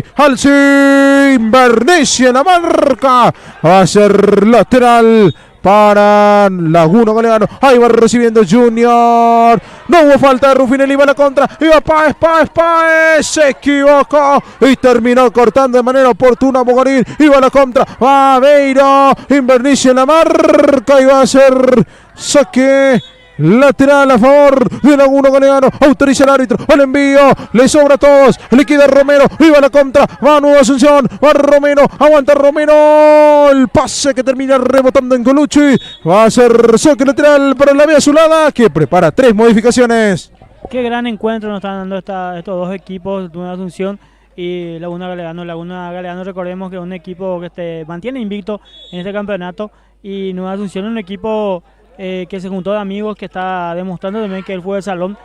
S1: Invernici en la marca, va a ser lateral para Laguna Galeano, ahí va recibiendo Junior, no hubo falta de Rufinelli, va a la contra, iba Páez, se equivocó y terminó cortando de manera oportuna Bogarín, iba a la contra, va Beiro, Invernici en la marca y va a ser saque lateral a favor de Laguna Galeano, autoriza el árbitro, el envío, le sobra a todos, liquida Romero, iba a la contra, va Nueva Asunción, va Romero, aguanta Romero, el pase que termina rebotando en Colucci, va a ser saque lateral para la vía azulada, que prepara 3 modificaciones.
S2: Qué gran encuentro nos están dando estos dos equipos, Nueva Asunción y Laguna Galeano. Laguna Galeano, recordemos que es un equipo que mantiene invicto en este campeonato, y Nueva Asunción es un equipo que se juntó de amigos, que está demostrando también que el fútbol de salón,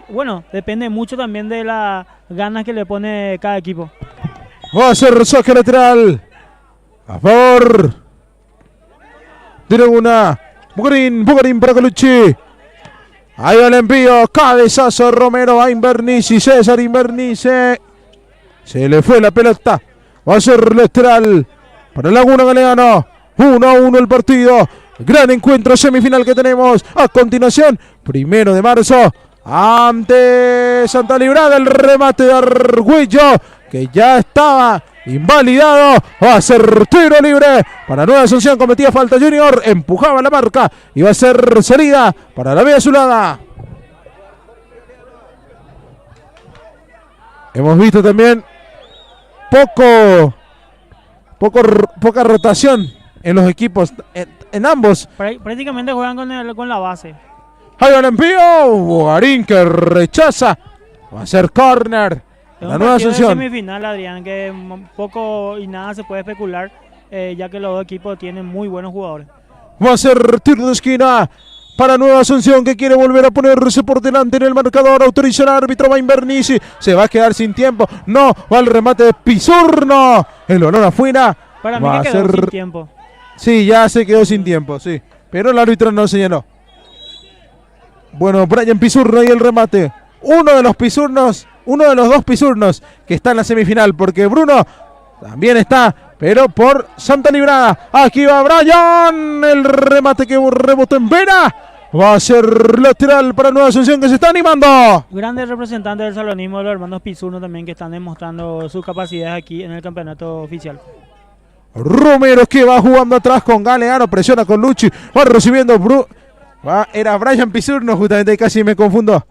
S2: bueno, depende mucho también de las ganas que le pone cada equipo.
S1: Va a ser saque lateral a favor de Laguna. Bugarín para Colucci. Ahí va el envío, cabezazo Romero a Invernici, César Invernici. Se le fue la pelota. Va a ser lateral para Laguna Galeano. 1-1 el partido. Gran encuentro semifinal que tenemos a continuación. 1 de marzo ante Santa Librada. El remate de Argüello, que ya estaba invalidado. Va a ser tiro libre para Nueva Asunción. Cometía falta Junior, empujaba la marca y va a ser salida para la vía azulada. Hemos visto también poca rotación en los equipos, en ambos.
S2: Prácticamente juegan con la base.
S1: Ahí va el envío, Bogarín que rechaza, va a ser córner. La Nueva Asunción.
S2: Semifinal, Adrián, que poco y nada se puede especular, ya que los dos equipos tienen muy buenos jugadores.
S1: Va a ser tiro de esquina para Nueva Asunción, que quiere volver a ponerse por delante en el marcador. Autoriza el árbitro, va Invernici, se va a quedar sin tiempo. No, va el remate de Pizurno, el balón afuera.
S2: Para mí que quedó sin tiempo.
S1: Sí, ya se quedó sin tiempo, sí. Pero el árbitro no señaló. Bueno, Brian Pizurno y el remate. Uno de los dos Pizurnos que está en la semifinal, porque Bruno también está, pero por Santa Librada. Aquí va Brian, el remate que rebotó en Vera. Va a ser lateral para Nueva Asunción, que se está animando.
S2: Grandes representantes del salonismo de los hermanos Pizurno también, que están demostrando sus capacidades aquí en el campeonato oficial.
S1: Romero, que va jugando atrás con Galeano, presiona con Lucci, va recibiendo era Brian Pizurno, justamente, casi me confundo.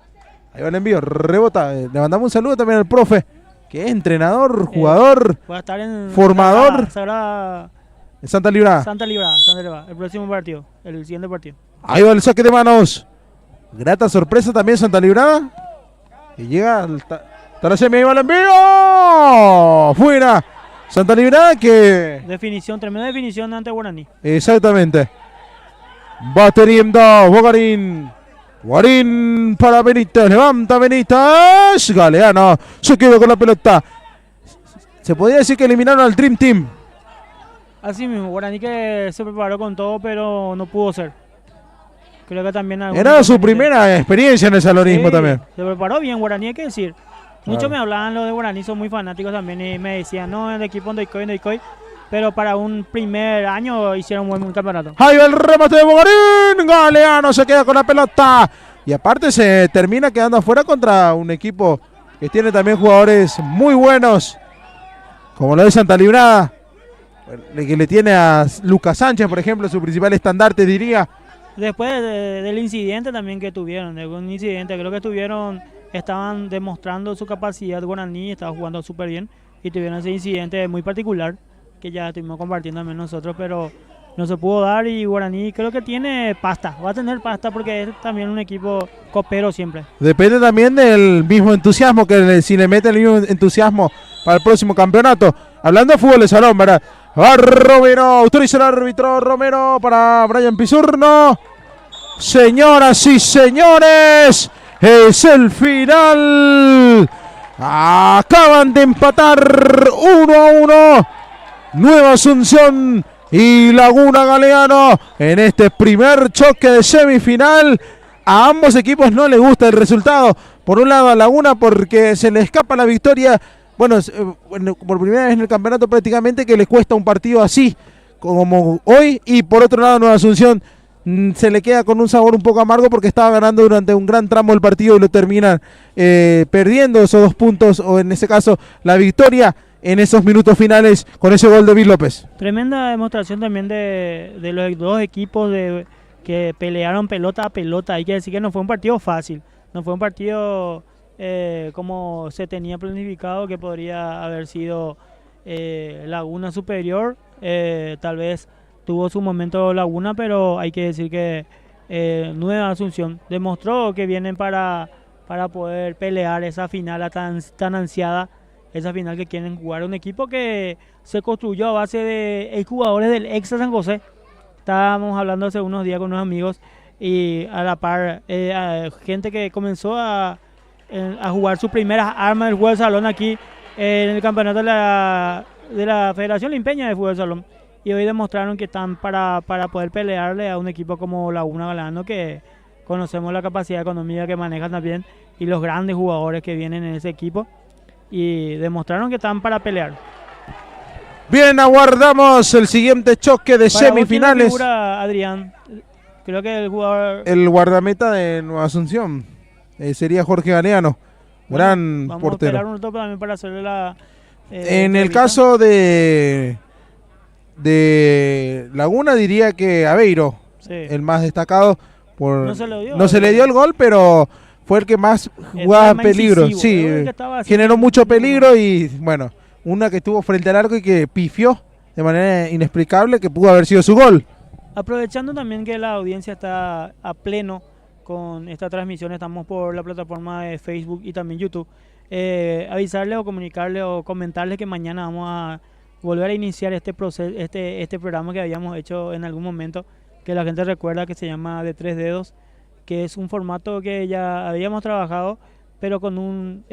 S1: Ahí va el envío, rebota. Le mandamos un saludo también al profe, que es entrenador, jugador,
S2: va a estar en
S1: formador
S2: en
S1: Santa Librada,
S2: el próximo partido, el siguiente partido.
S1: Ahí va el saque de manos. Grata sorpresa también Santa Librada, y llega hasta la semi. Ahí va el envío, fuera. Santa Librada, que...
S2: tremenda definición ante Guaraní.
S1: Exactamente. Va teniendo Bogarín para Benítez, levanta Benítez. Galeano se quedó con la pelota. Se podría decir que eliminaron al Dream Team.
S2: Así mismo, Guaraní que se preparó con todo, pero no pudo ser. Creo que también...
S1: Era su primera experiencia en el salonismo, sí, también.
S2: Se preparó bien Guaraní, hay que decir. Muchos me hablaban los de Guaraní, son muy fanáticos también, y me decían, no, el equipo Ndoikoy, pero para un primer año hicieron un buen campeonato. Ahí va el remate de Bogarín,
S1: Galeano se queda con la pelota, y aparte se termina quedando afuera contra un equipo que tiene también jugadores muy buenos, como lo de Santa Librada, que le tiene a Lucas Sánchez, por ejemplo, su principal estandarte, diría,
S2: Después del incidente también que tuvieron, de un incidente, creo que estaban demostrando su capacidad Guaraní, estaba jugando súper bien y tuvieron ese incidente muy particular que ya estuvimos compartiendo también nosotros, pero no se pudo dar y Guaraní creo que tiene pasta, va a tener pasta porque es también un equipo copero siempre.
S1: Depende también del mismo entusiasmo, si le mete el mismo entusiasmo para el próximo campeonato. Hablando de fútbol de salón, ¿verdad? Va Romero, autoriza el árbitro Romero para Brian Pizurno. Señoras y señores, es el final. Acaban de empatar 1-1. Nueva Asunción y Laguna Galeano en este primer choque de semifinal. A ambos equipos no les gusta el resultado. Por un lado a Laguna porque se le escapa la victoria. Bueno, por primera vez en el campeonato prácticamente que le cuesta un partido así como hoy. Y por otro lado Nueva Asunción se le queda con un sabor un poco amargo porque estaba ganando durante un gran tramo del partido y lo terminan perdiendo esos 2 puntos, o en ese caso la victoria en esos minutos finales con ese gol de Bill López.
S2: Tremenda demostración también de los dos equipos que pelearon pelota a pelota. Hay que decir que no fue un partido fácil, no fue un partido como se tenía planificado, que podría haber sido Laguna superior. Tal vez tuvo su momento Laguna, pero hay que decir que Nueva Asunción demostró que vienen para poder pelear esa final tan ansiada, esa final que quieren jugar. Un equipo que se construyó a base de jugadores del Exa San José. Estábamos hablando hace unos días con unos amigos y a la par gente que comenzó a jugar sus primeras armas del fútbol de salón aquí en el campeonato de la Federación Limpeña de Fútbol de Salón. Y hoy demostraron que están para poder pelearle a un equipo como Laguna Galeano, que conocemos la capacidad económica que manejan también y los grandes jugadores que vienen en ese equipo. Y demostraron que están para pelear.
S1: Bien, aguardamos el siguiente choque de semifinales.
S2: Figura, Adrián, creo que el jugador...
S1: El guardameta de Nueva Asunción sería Jorge Galeano,
S2: bueno,
S1: gran
S2: vamos
S1: portero.
S2: Vamos a esperar un rato también para hacerle la...
S1: en el caso de Laguna diría que Aveiro, sí, el más destacado. No se le dio el gol, pero fue el que más jugaba en peligro. Sí, generó mucho peligro y bueno, una que estuvo frente al arco y que pifió de manera inexplicable, que pudo haber sido su gol.
S2: Aprovechando también que la audiencia está a pleno con esta transmisión, estamos por la plataforma de Facebook y también YouTube, avisarles o comunicarles o comentarles que mañana vamos a volver a iniciar este proceso, este programa que habíamos hecho en algún momento, que la gente recuerda, que se llama De Tres Dedos, que es un formato que ya habíamos trabajado, pero con un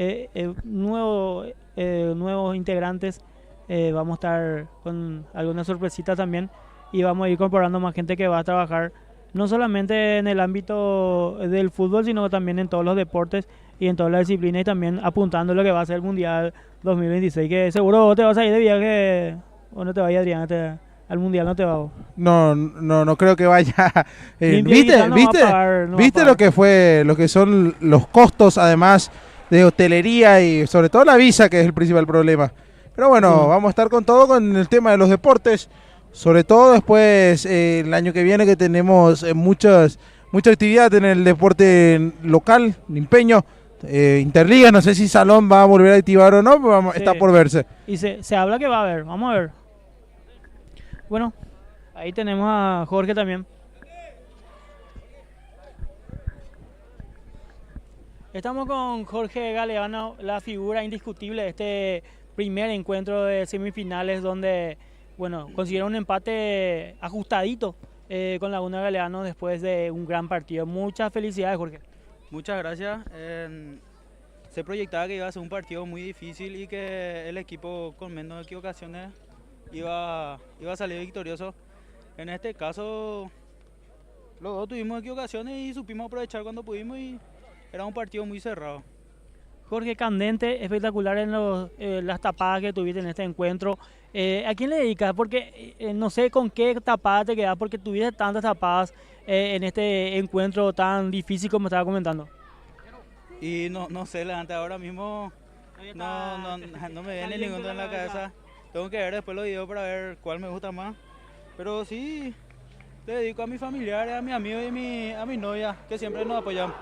S2: nuevos integrantes. Vamos a estar con algunas sorpresitas también y vamos a ir incorporando más gente que va a trabajar no solamente en el ámbito del fútbol, sino también en todos los deportes y en todas las disciplinas, y también apuntando lo que va a ser el Mundial 2026, que seguro vos te vas a ir de viaje, o no te vayas, Adrián, al Mundial no te vas.
S1: No creo que vaya. ¿Viste lo que fue, lo que son los costos, además de hotelería y sobre todo la visa, que es el principal problema? Pero bueno, vamos a estar con todo con el tema de los deportes, sobre todo después el año que viene, que tenemos mucha actividad en el deporte local, limpeño, Interligas. No sé si Salón va a volver a activar o no, pero está por verse.
S2: Y se habla que va a haber, vamos a ver. Bueno, ahí tenemos a Jorge también. Estamos con Jorge Galeano, la figura indiscutible de este primer encuentro de semifinales, donde, bueno, consiguieron un empate ajustadito con Laguna Galeano después de un gran partido. Muchas felicidades, Jorge.
S3: Muchas gracias. Se proyectaba que iba a ser un partido muy difícil y que el equipo con menos equivocaciones iba a salir victorioso. En este caso, los dos tuvimos equivocaciones y supimos aprovechar cuando pudimos, y era un partido muy cerrado.
S2: Jorge, candente, espectacular en las tapadas que tuviste en este encuentro. ¿A quién le dedicas? Porque no sé con qué tapada te quedas, porque tuviste tantas tapadas en este encuentro tan difícil como estaba comentando.
S3: Y no sé, ahora mismo no me viene ninguno en la cabeza. Tengo que ver después los videos para ver cuál me gusta más. Pero sí, le dedico a mis familiares, a mis amigos y a mi novia, que siempre nos apoyan.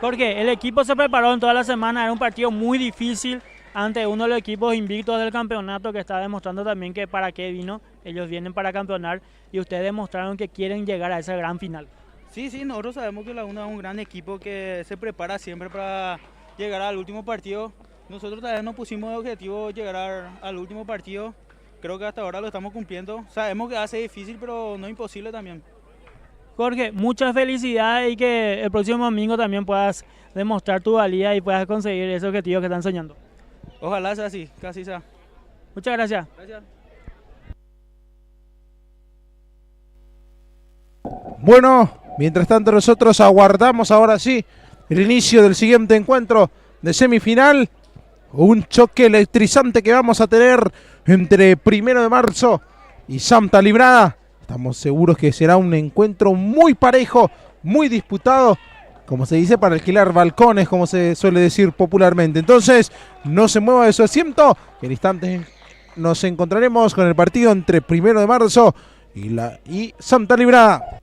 S2: Jorge, el equipo se preparó en toda la semana, era un partido muy difícil ante uno de los equipos invictos del campeonato que está demostrando también que para qué vino, ellos vienen para campeonar y ustedes demostraron que quieren llegar a esa gran final.
S3: Sí, sí, nosotros sabemos que Laguna es un gran equipo que se prepara siempre para llegar al último partido. Nosotros también nos pusimos de objetivo llegar al último partido. Creo que hasta ahora lo estamos cumpliendo. Sabemos que hace difícil, pero no imposible también.
S2: Jorge, muchas felicidades y que el próximo domingo también puedas demostrar tu valía y puedas conseguir ese objetivo que están soñando.
S3: Ojalá sea así, que así sea.
S2: Muchas gracias.
S3: Gracias.
S1: Bueno, mientras tanto nosotros aguardamos ahora sí el inicio del siguiente encuentro de semifinal. Un choque electrizante que vamos a tener entre 1 de marzo y Santa Librada. Estamos seguros que será un encuentro muy parejo, muy disputado, como se dice, para alquilar balcones, como se suele decir popularmente. Entonces, no se mueva de su asiento, que en instantes nos encontraremos con el partido entre 1 de marzo y Santa Librada.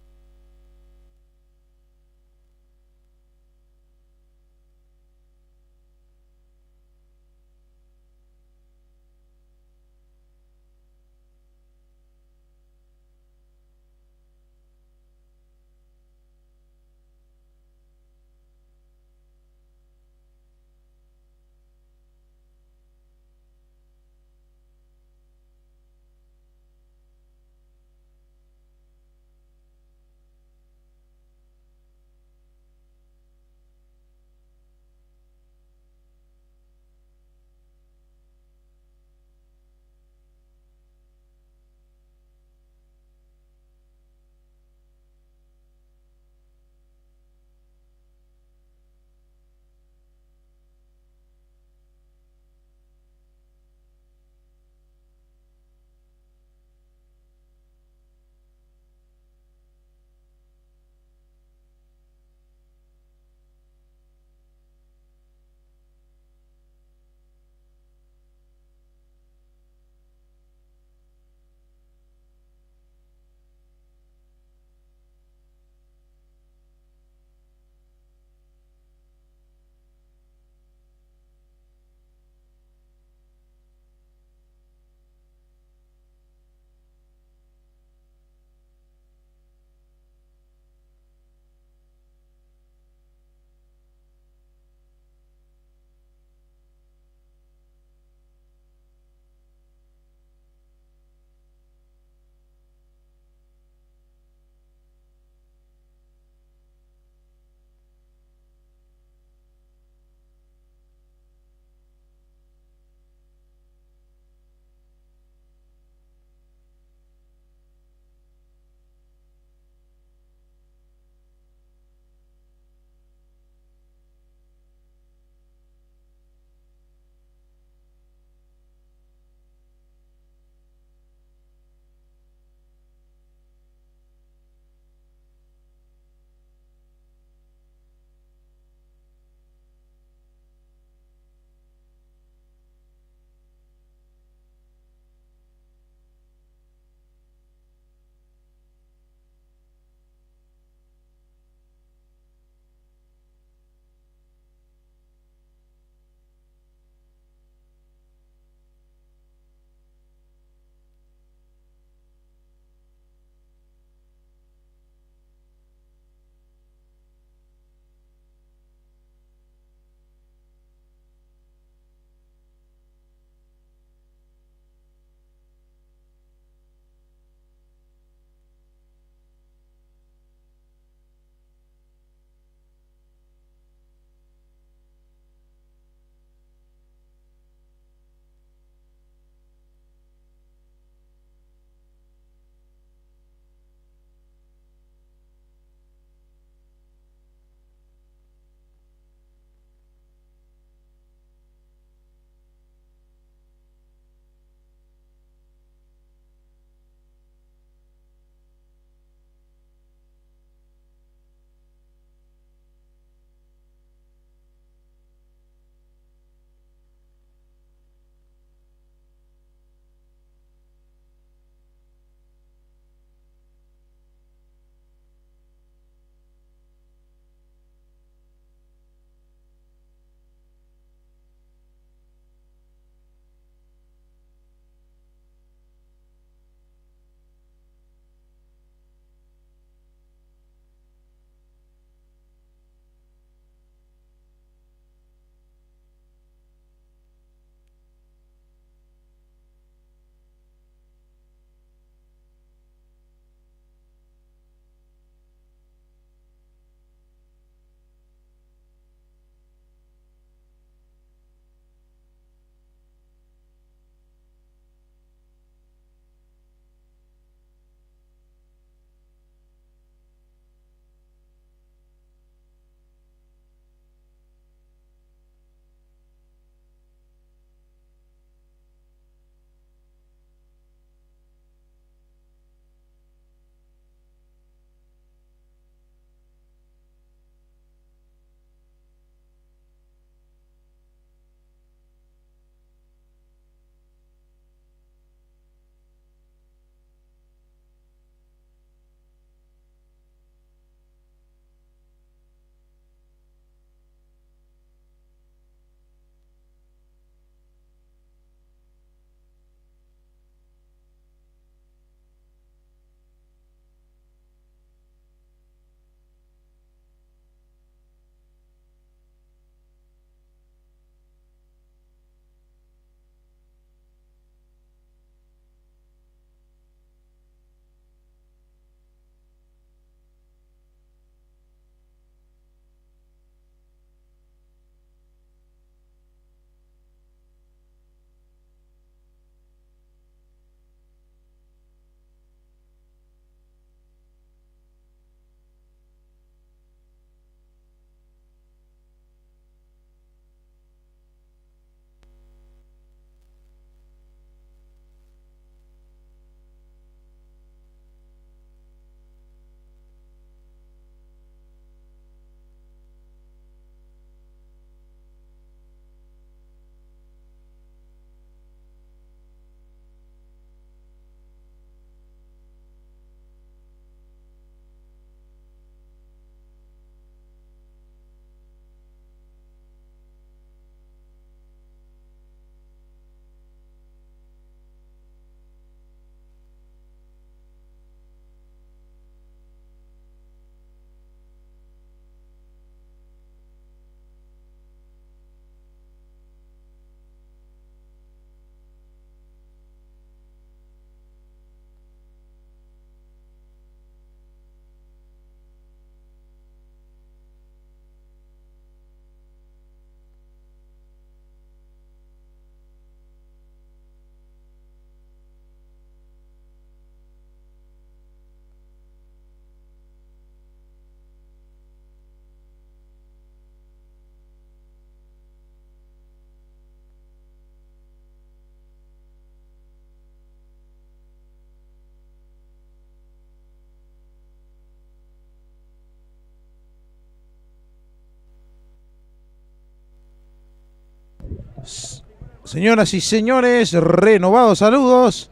S1: Señoras y señores, renovados saludos.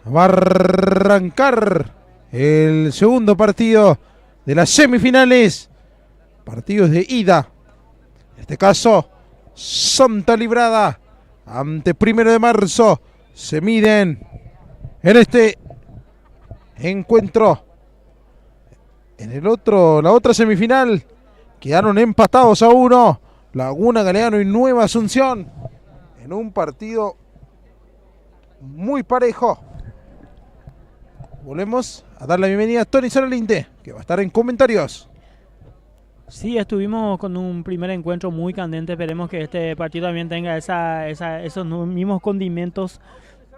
S1: Va a arrancar el segundo partido de las semifinales. Partidos de ida. En este caso, Santa Librada ante 1 de marzo. Se miden en este encuentro. En la otra semifinal quedaron empatados a 1. Laguna Galeano y Nueva Asunción. En un partido muy parejo. Volvemos a dar la bienvenida a Tony Saralinte, que va a estar en comentarios.
S2: Sí, estuvimos con un primer encuentro muy candente. Esperemos que este partido también tenga esos mismos condimentos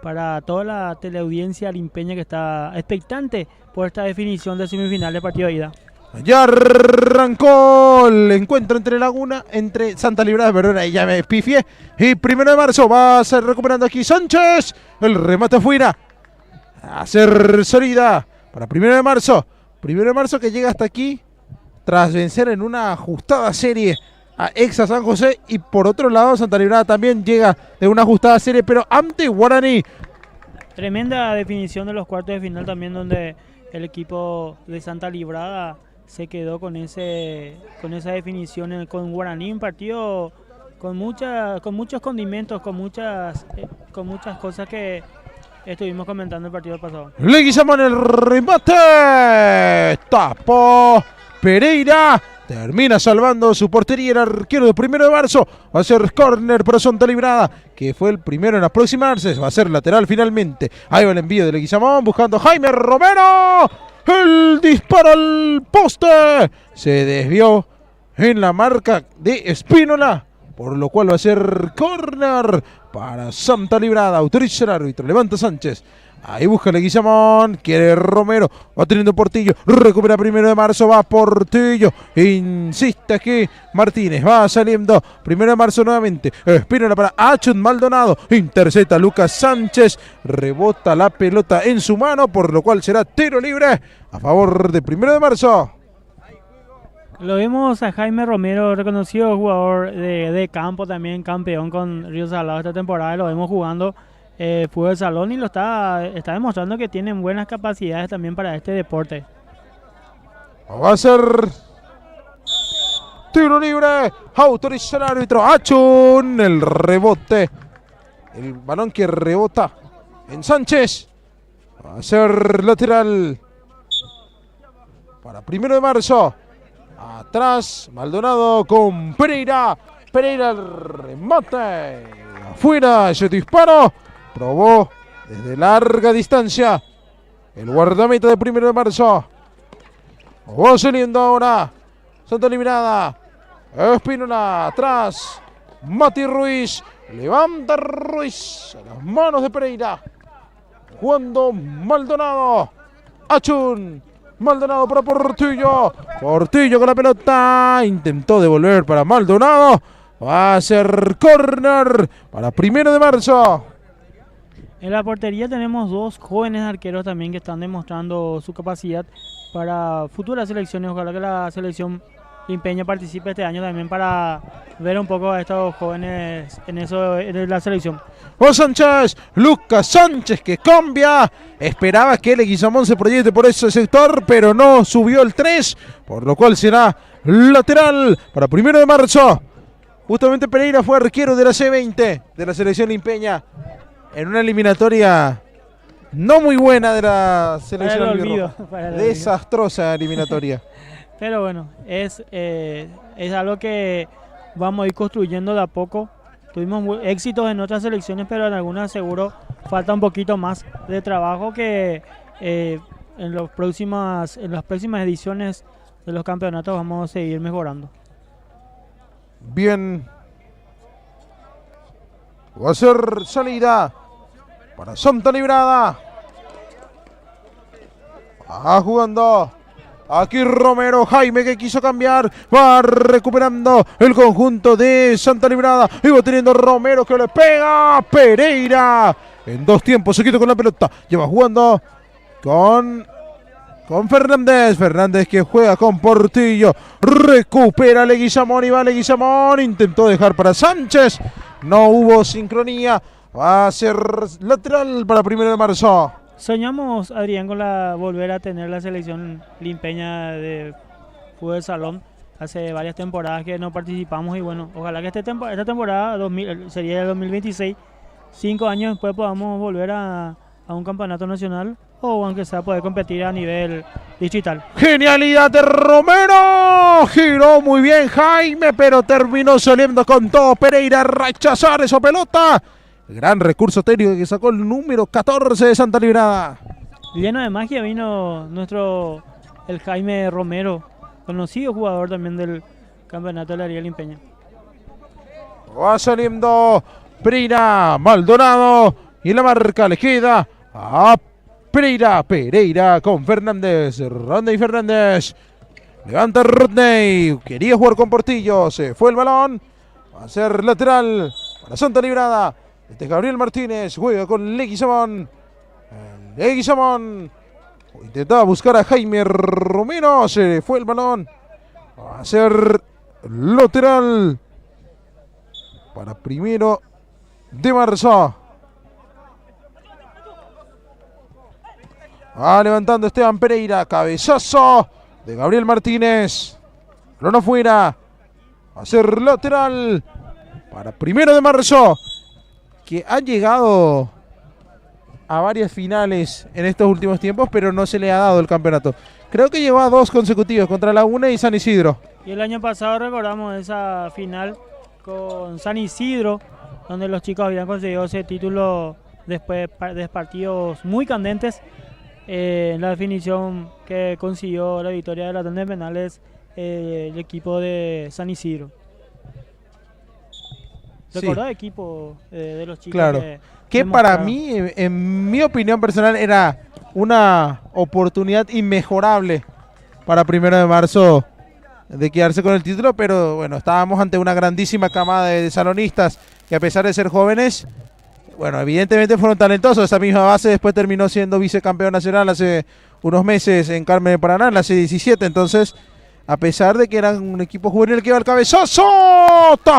S2: para toda la teleaudiencia limpeña que está expectante por esta definición de semifinal de partido de ida.
S1: Ya arrancó el encuentro entre Santa Librada, perdón, ahí ya me pifié. Y 1 de marzo va a ser recuperando aquí Sánchez. El remate afuera. A ser salida para 1 de marzo. 1 de marzo que llega hasta aquí tras vencer en una ajustada serie a Exa San José. Y por otro lado, Santa Librada también llega de una ajustada serie, pero ante Guaraní.
S2: Tremenda definición de los cuartos de final también, donde el equipo de Santa Librada se quedó con esa definición con Guaraní, un partido con muchos condimentos, con muchas cosas que estuvimos comentando el partido pasado.
S1: Leguizamón el remate. Tapó Pereira. Termina salvando su portería el arquero de 1 de marzo. Va a ser córner para Santa Librada, que fue el primero en aproximarse. Va a ser lateral finalmente. Ahí va el envío de Leguizamón buscando a Jaime Romero. El disparo al poste. Se desvió en la marca de Espínola, por lo cual va a ser córner para Santa Librada. Autoriza el árbitro, levanta Sánchez. Ahí busca Leguizamón, quiere Romero, va teniendo Portillo, recupera 1 de marzo, va Portillo, insiste aquí Martínez, va saliendo 1 de marzo nuevamente, Espínola para Achun Maldonado, intercepta Lucas Sánchez, rebota la pelota en su mano, por lo cual será tiro libre a favor de 1 de marzo.
S2: Lo vemos a Jaime Romero, reconocido jugador de campo, también campeón con Río Salado esta temporada. Lo vemos jugando fútbol de salón y lo está demostrando que tienen buenas capacidades también para este deporte.
S1: Va a ser tiro libre, autoriza el árbitro. Achun, el rebote, el balón que rebota en Sánchez. Va a ser lateral para 1 de marzo. Atrás, Maldonado con Pereira. Pereira el remate. Afuera ese disparo. Probó desde larga distancia el guardameta de 1 de marzo. Va saliendo ahora Santa Librada. Espínola atrás. Mati Ruiz. Levanta Ruiz a las manos de Pereira. Jugando Maldonado. Achun. Maldonado para Portillo. Portillo con la pelota. Intentó devolver para Maldonado. Va a ser córner para 1 de marzo.
S2: En la portería tenemos dos jóvenes arqueros también que están demostrando su capacidad para futuras selecciones. Ojalá que la selección limpeña participe este año también para ver un poco a estos jóvenes en la selección.
S1: Sánchez, Lucas Sánchez que cambia. Esperaba que Leguizamón se proyecte por ese sector, pero no subió el 3, por lo cual será lateral para 1 de marzo. Justamente Pereira fue arquero de la C20 de la selección limpeña en una eliminatoria no muy buena de la selección albirroja. Desastrosa eliminatoria.
S2: Pero bueno, es algo que vamos a ir construyendo de a poco. Tuvimos éxitos en otras selecciones, pero en algunas seguro falta un poquito más de trabajo que en las próximas ediciones de los campeonatos vamos a seguir mejorando.
S1: Bien. Va a ser salida para Santa Librada. Va jugando aquí Romero, Jaime que quiso cambiar, va recuperando el conjunto de Santa Librada y va teniendo Romero que le pega, Pereira en 2 tiempos se quita con la pelota, lleva jugando con Fernández que juega con Portillo, recupera Leguizamón y va Leguizamón, intentó dejar para Sánchez, No hubo sincronía. Va a ser lateral para 1 de marzo.
S2: Soñamos, Adrián, con volver a tener la selección limpeña de fútbol de salón. Hace varias temporadas que no participamos y bueno, ojalá que esta temporada sería el 2026, 5 años después podamos volver a un campeonato nacional o aunque sea poder competir a nivel digital.
S1: Genialidad de Romero. Giró muy bien Jaime, pero terminó saliendo con todo Pereira a rechazar esa pelota. Gran recurso técnico que sacó el número 14 de Santa Librada.
S2: Lleno de magia vino el Jaime Romero, conocido jugador también del campeonato de la Liga Limpeña.
S1: Va saliendo Pereira, Maldonado y la marca le queda a Pereira con Fernández, Rodney Fernández. Levanta Rodney, quería jugar con Portillo, se fue el balón. Va a ser lateral para Santa Librada. Este es Gabriel Martínez, juega con Leguizamón. Leguizamón intentaba buscar a Jaime Romero, se le fue el balón. Va a ser lateral para 1 de marzo. Va levantando Esteban Pereira, cabezazo de Gabriel Martínez. Balón afuera. Va a ser lateral para 1 de marzo, que ha llegado a varias finales en estos últimos tiempos, pero no se le ha dado el campeonato. Creo que llegó a 2 consecutivos contra Laguna y San Isidro.
S2: Y el año pasado recordamos esa final con San Isidro, donde los chicos habían conseguido ese título después de partidos muy candentes. En la definición que consiguió la victoria de la tanda de penales el equipo de San Isidro. ¿Recordás equipo de los chicos?
S1: Claro, que para mí, en mi opinión personal, era una oportunidad inmejorable para 1 de marzo de quedarse con el título, pero bueno, estábamos ante una grandísima camada de salonistas que a pesar de ser jóvenes, bueno, evidentemente fueron talentosos. Esa misma base después terminó siendo vicecampeón nacional hace unos meses en Carmen de Paraná, en la C17. Entonces, a pesar de que eran un equipo juvenil que iba al cabezazo,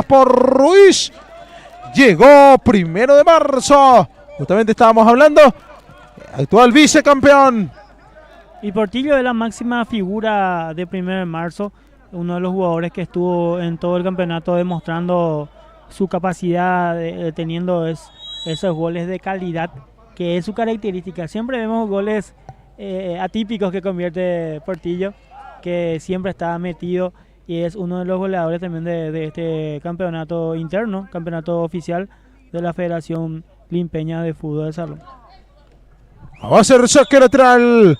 S1: por Ruiz, llegó 1 de marzo. Justamente estábamos hablando, actual vicecampeón.
S2: Y Portillo es la máxima figura de 1 de marzo, uno de los jugadores que estuvo en todo el campeonato demostrando su capacidad, teniendo esos goles de calidad, que es su característica. Siempre vemos goles atípicos que convierte Portillo, que siempre está metido y es uno de los goleadores también de este campeonato interno, campeonato oficial de la Federación Limpeña de Fútbol de Salón.
S1: Va a ser saque lateral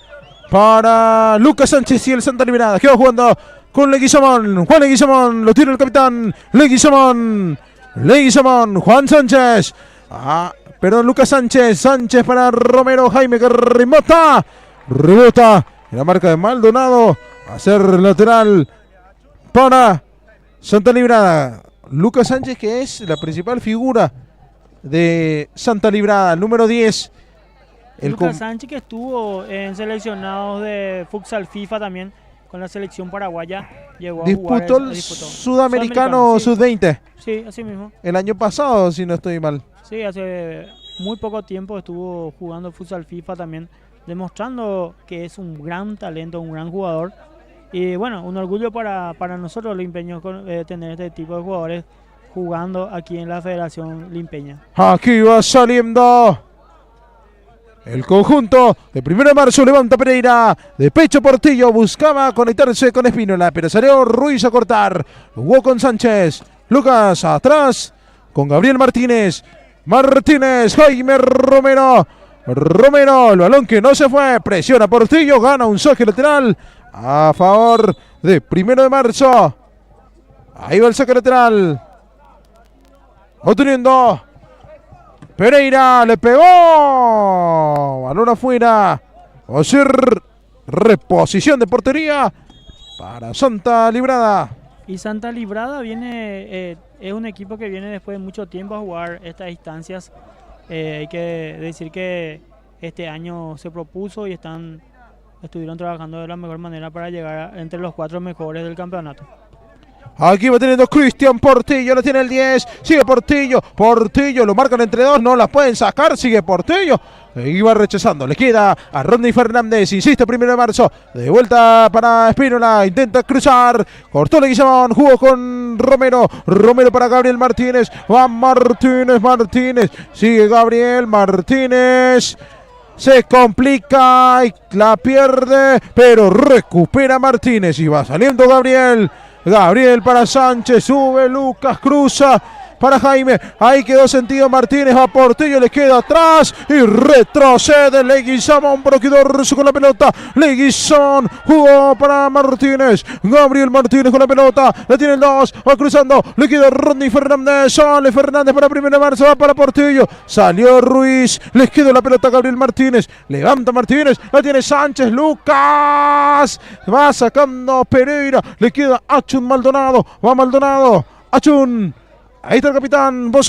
S1: para Lucas Sánchez y el Santa Librada, que va jugando con Leguizamón. Juan Leguizamón, lo tiene el capitán. Leguizamón, Juan Sánchez. Perdón, Lucas Sánchez. Sánchez para Romero, Jaime que rebota en la marca de Maldonado. Va a ser lateral para Santa Librada. Lucas Sánchez, que es la principal figura de Santa Librada, el número 10.
S2: Lucas Sánchez, que estuvo en seleccionados de futsal FIFA también con la selección paraguaya.
S1: Disputó el Sudamericano Sub-20.
S2: Sí, así mismo.
S1: El año pasado, si no estoy mal.
S2: Sí, hace muy poco tiempo estuvo jugando futsal FIFA también, demostrando que es un gran talento, un gran jugador. Y bueno, un orgullo para nosotros limpeños tener este tipo de jugadores jugando aquí en la Federación Limpeña.
S1: Aquí va saliendo el conjunto de 1 de marzo. Levanta Pereira, de pecho Portillo, buscaba conectarse con Espínola, pero salió Ruiz a cortar. Jugó con Sánchez, Lucas atrás con Gabriel Martínez. Jaime Romero, el balón que no se fue, presiona Portillo, gana un saque lateral a favor de 1 de marzo. Ahí va el saque lateral. Obteniendo Pereira, le pegó. Balón afuera. Va a ser reposición de portería para Santa Librada.
S2: Y Santa Librada es un equipo que viene después de mucho tiempo a jugar estas instancias. Hay que decir que este año se propuso y estuvieron trabajando de la mejor manera para llegar entre los 4 mejores del campeonato.
S1: Aquí va teniendo Cristian Portillo, lo tiene el 10, sigue Portillo, Portillo, lo marcan entre dos, no la pueden sacar, sigue Portillo. Iba rechazando, le queda a Rodney Fernández, insiste 1 de marzo, de vuelta para Espínola, intenta cruzar, cortó Leguizamón, jugó con Romero, Romero para Gabriel Martínez, va Martínez, Martínez, sigue Gabriel Martínez. Se complica y la pierde, pero recupera Martínez y va saliendo Gabriel. Gabriel para Sánchez, sube Lucas, cruza para Jaime. Ahí quedó sentido Martínez, a Portillo, le queda atrás y retrocede Leguizamón, pero quedó Russo con la pelota. Leguizamón jugó para Martínez. Gabriel Martínez con la pelota, la tiene el 2, va cruzando, le queda Rodney Fernández. Sale Fernández para 1 de marzo, va para Portillo. Salió Ruiz, le quedó la pelota a Gabriel Martínez. Levanta Martínez, la tiene Sánchez, Lucas. Va sacando Pereira, le queda Achun Maldonado, va Maldonado. Achun. Ahí está el capitán, vos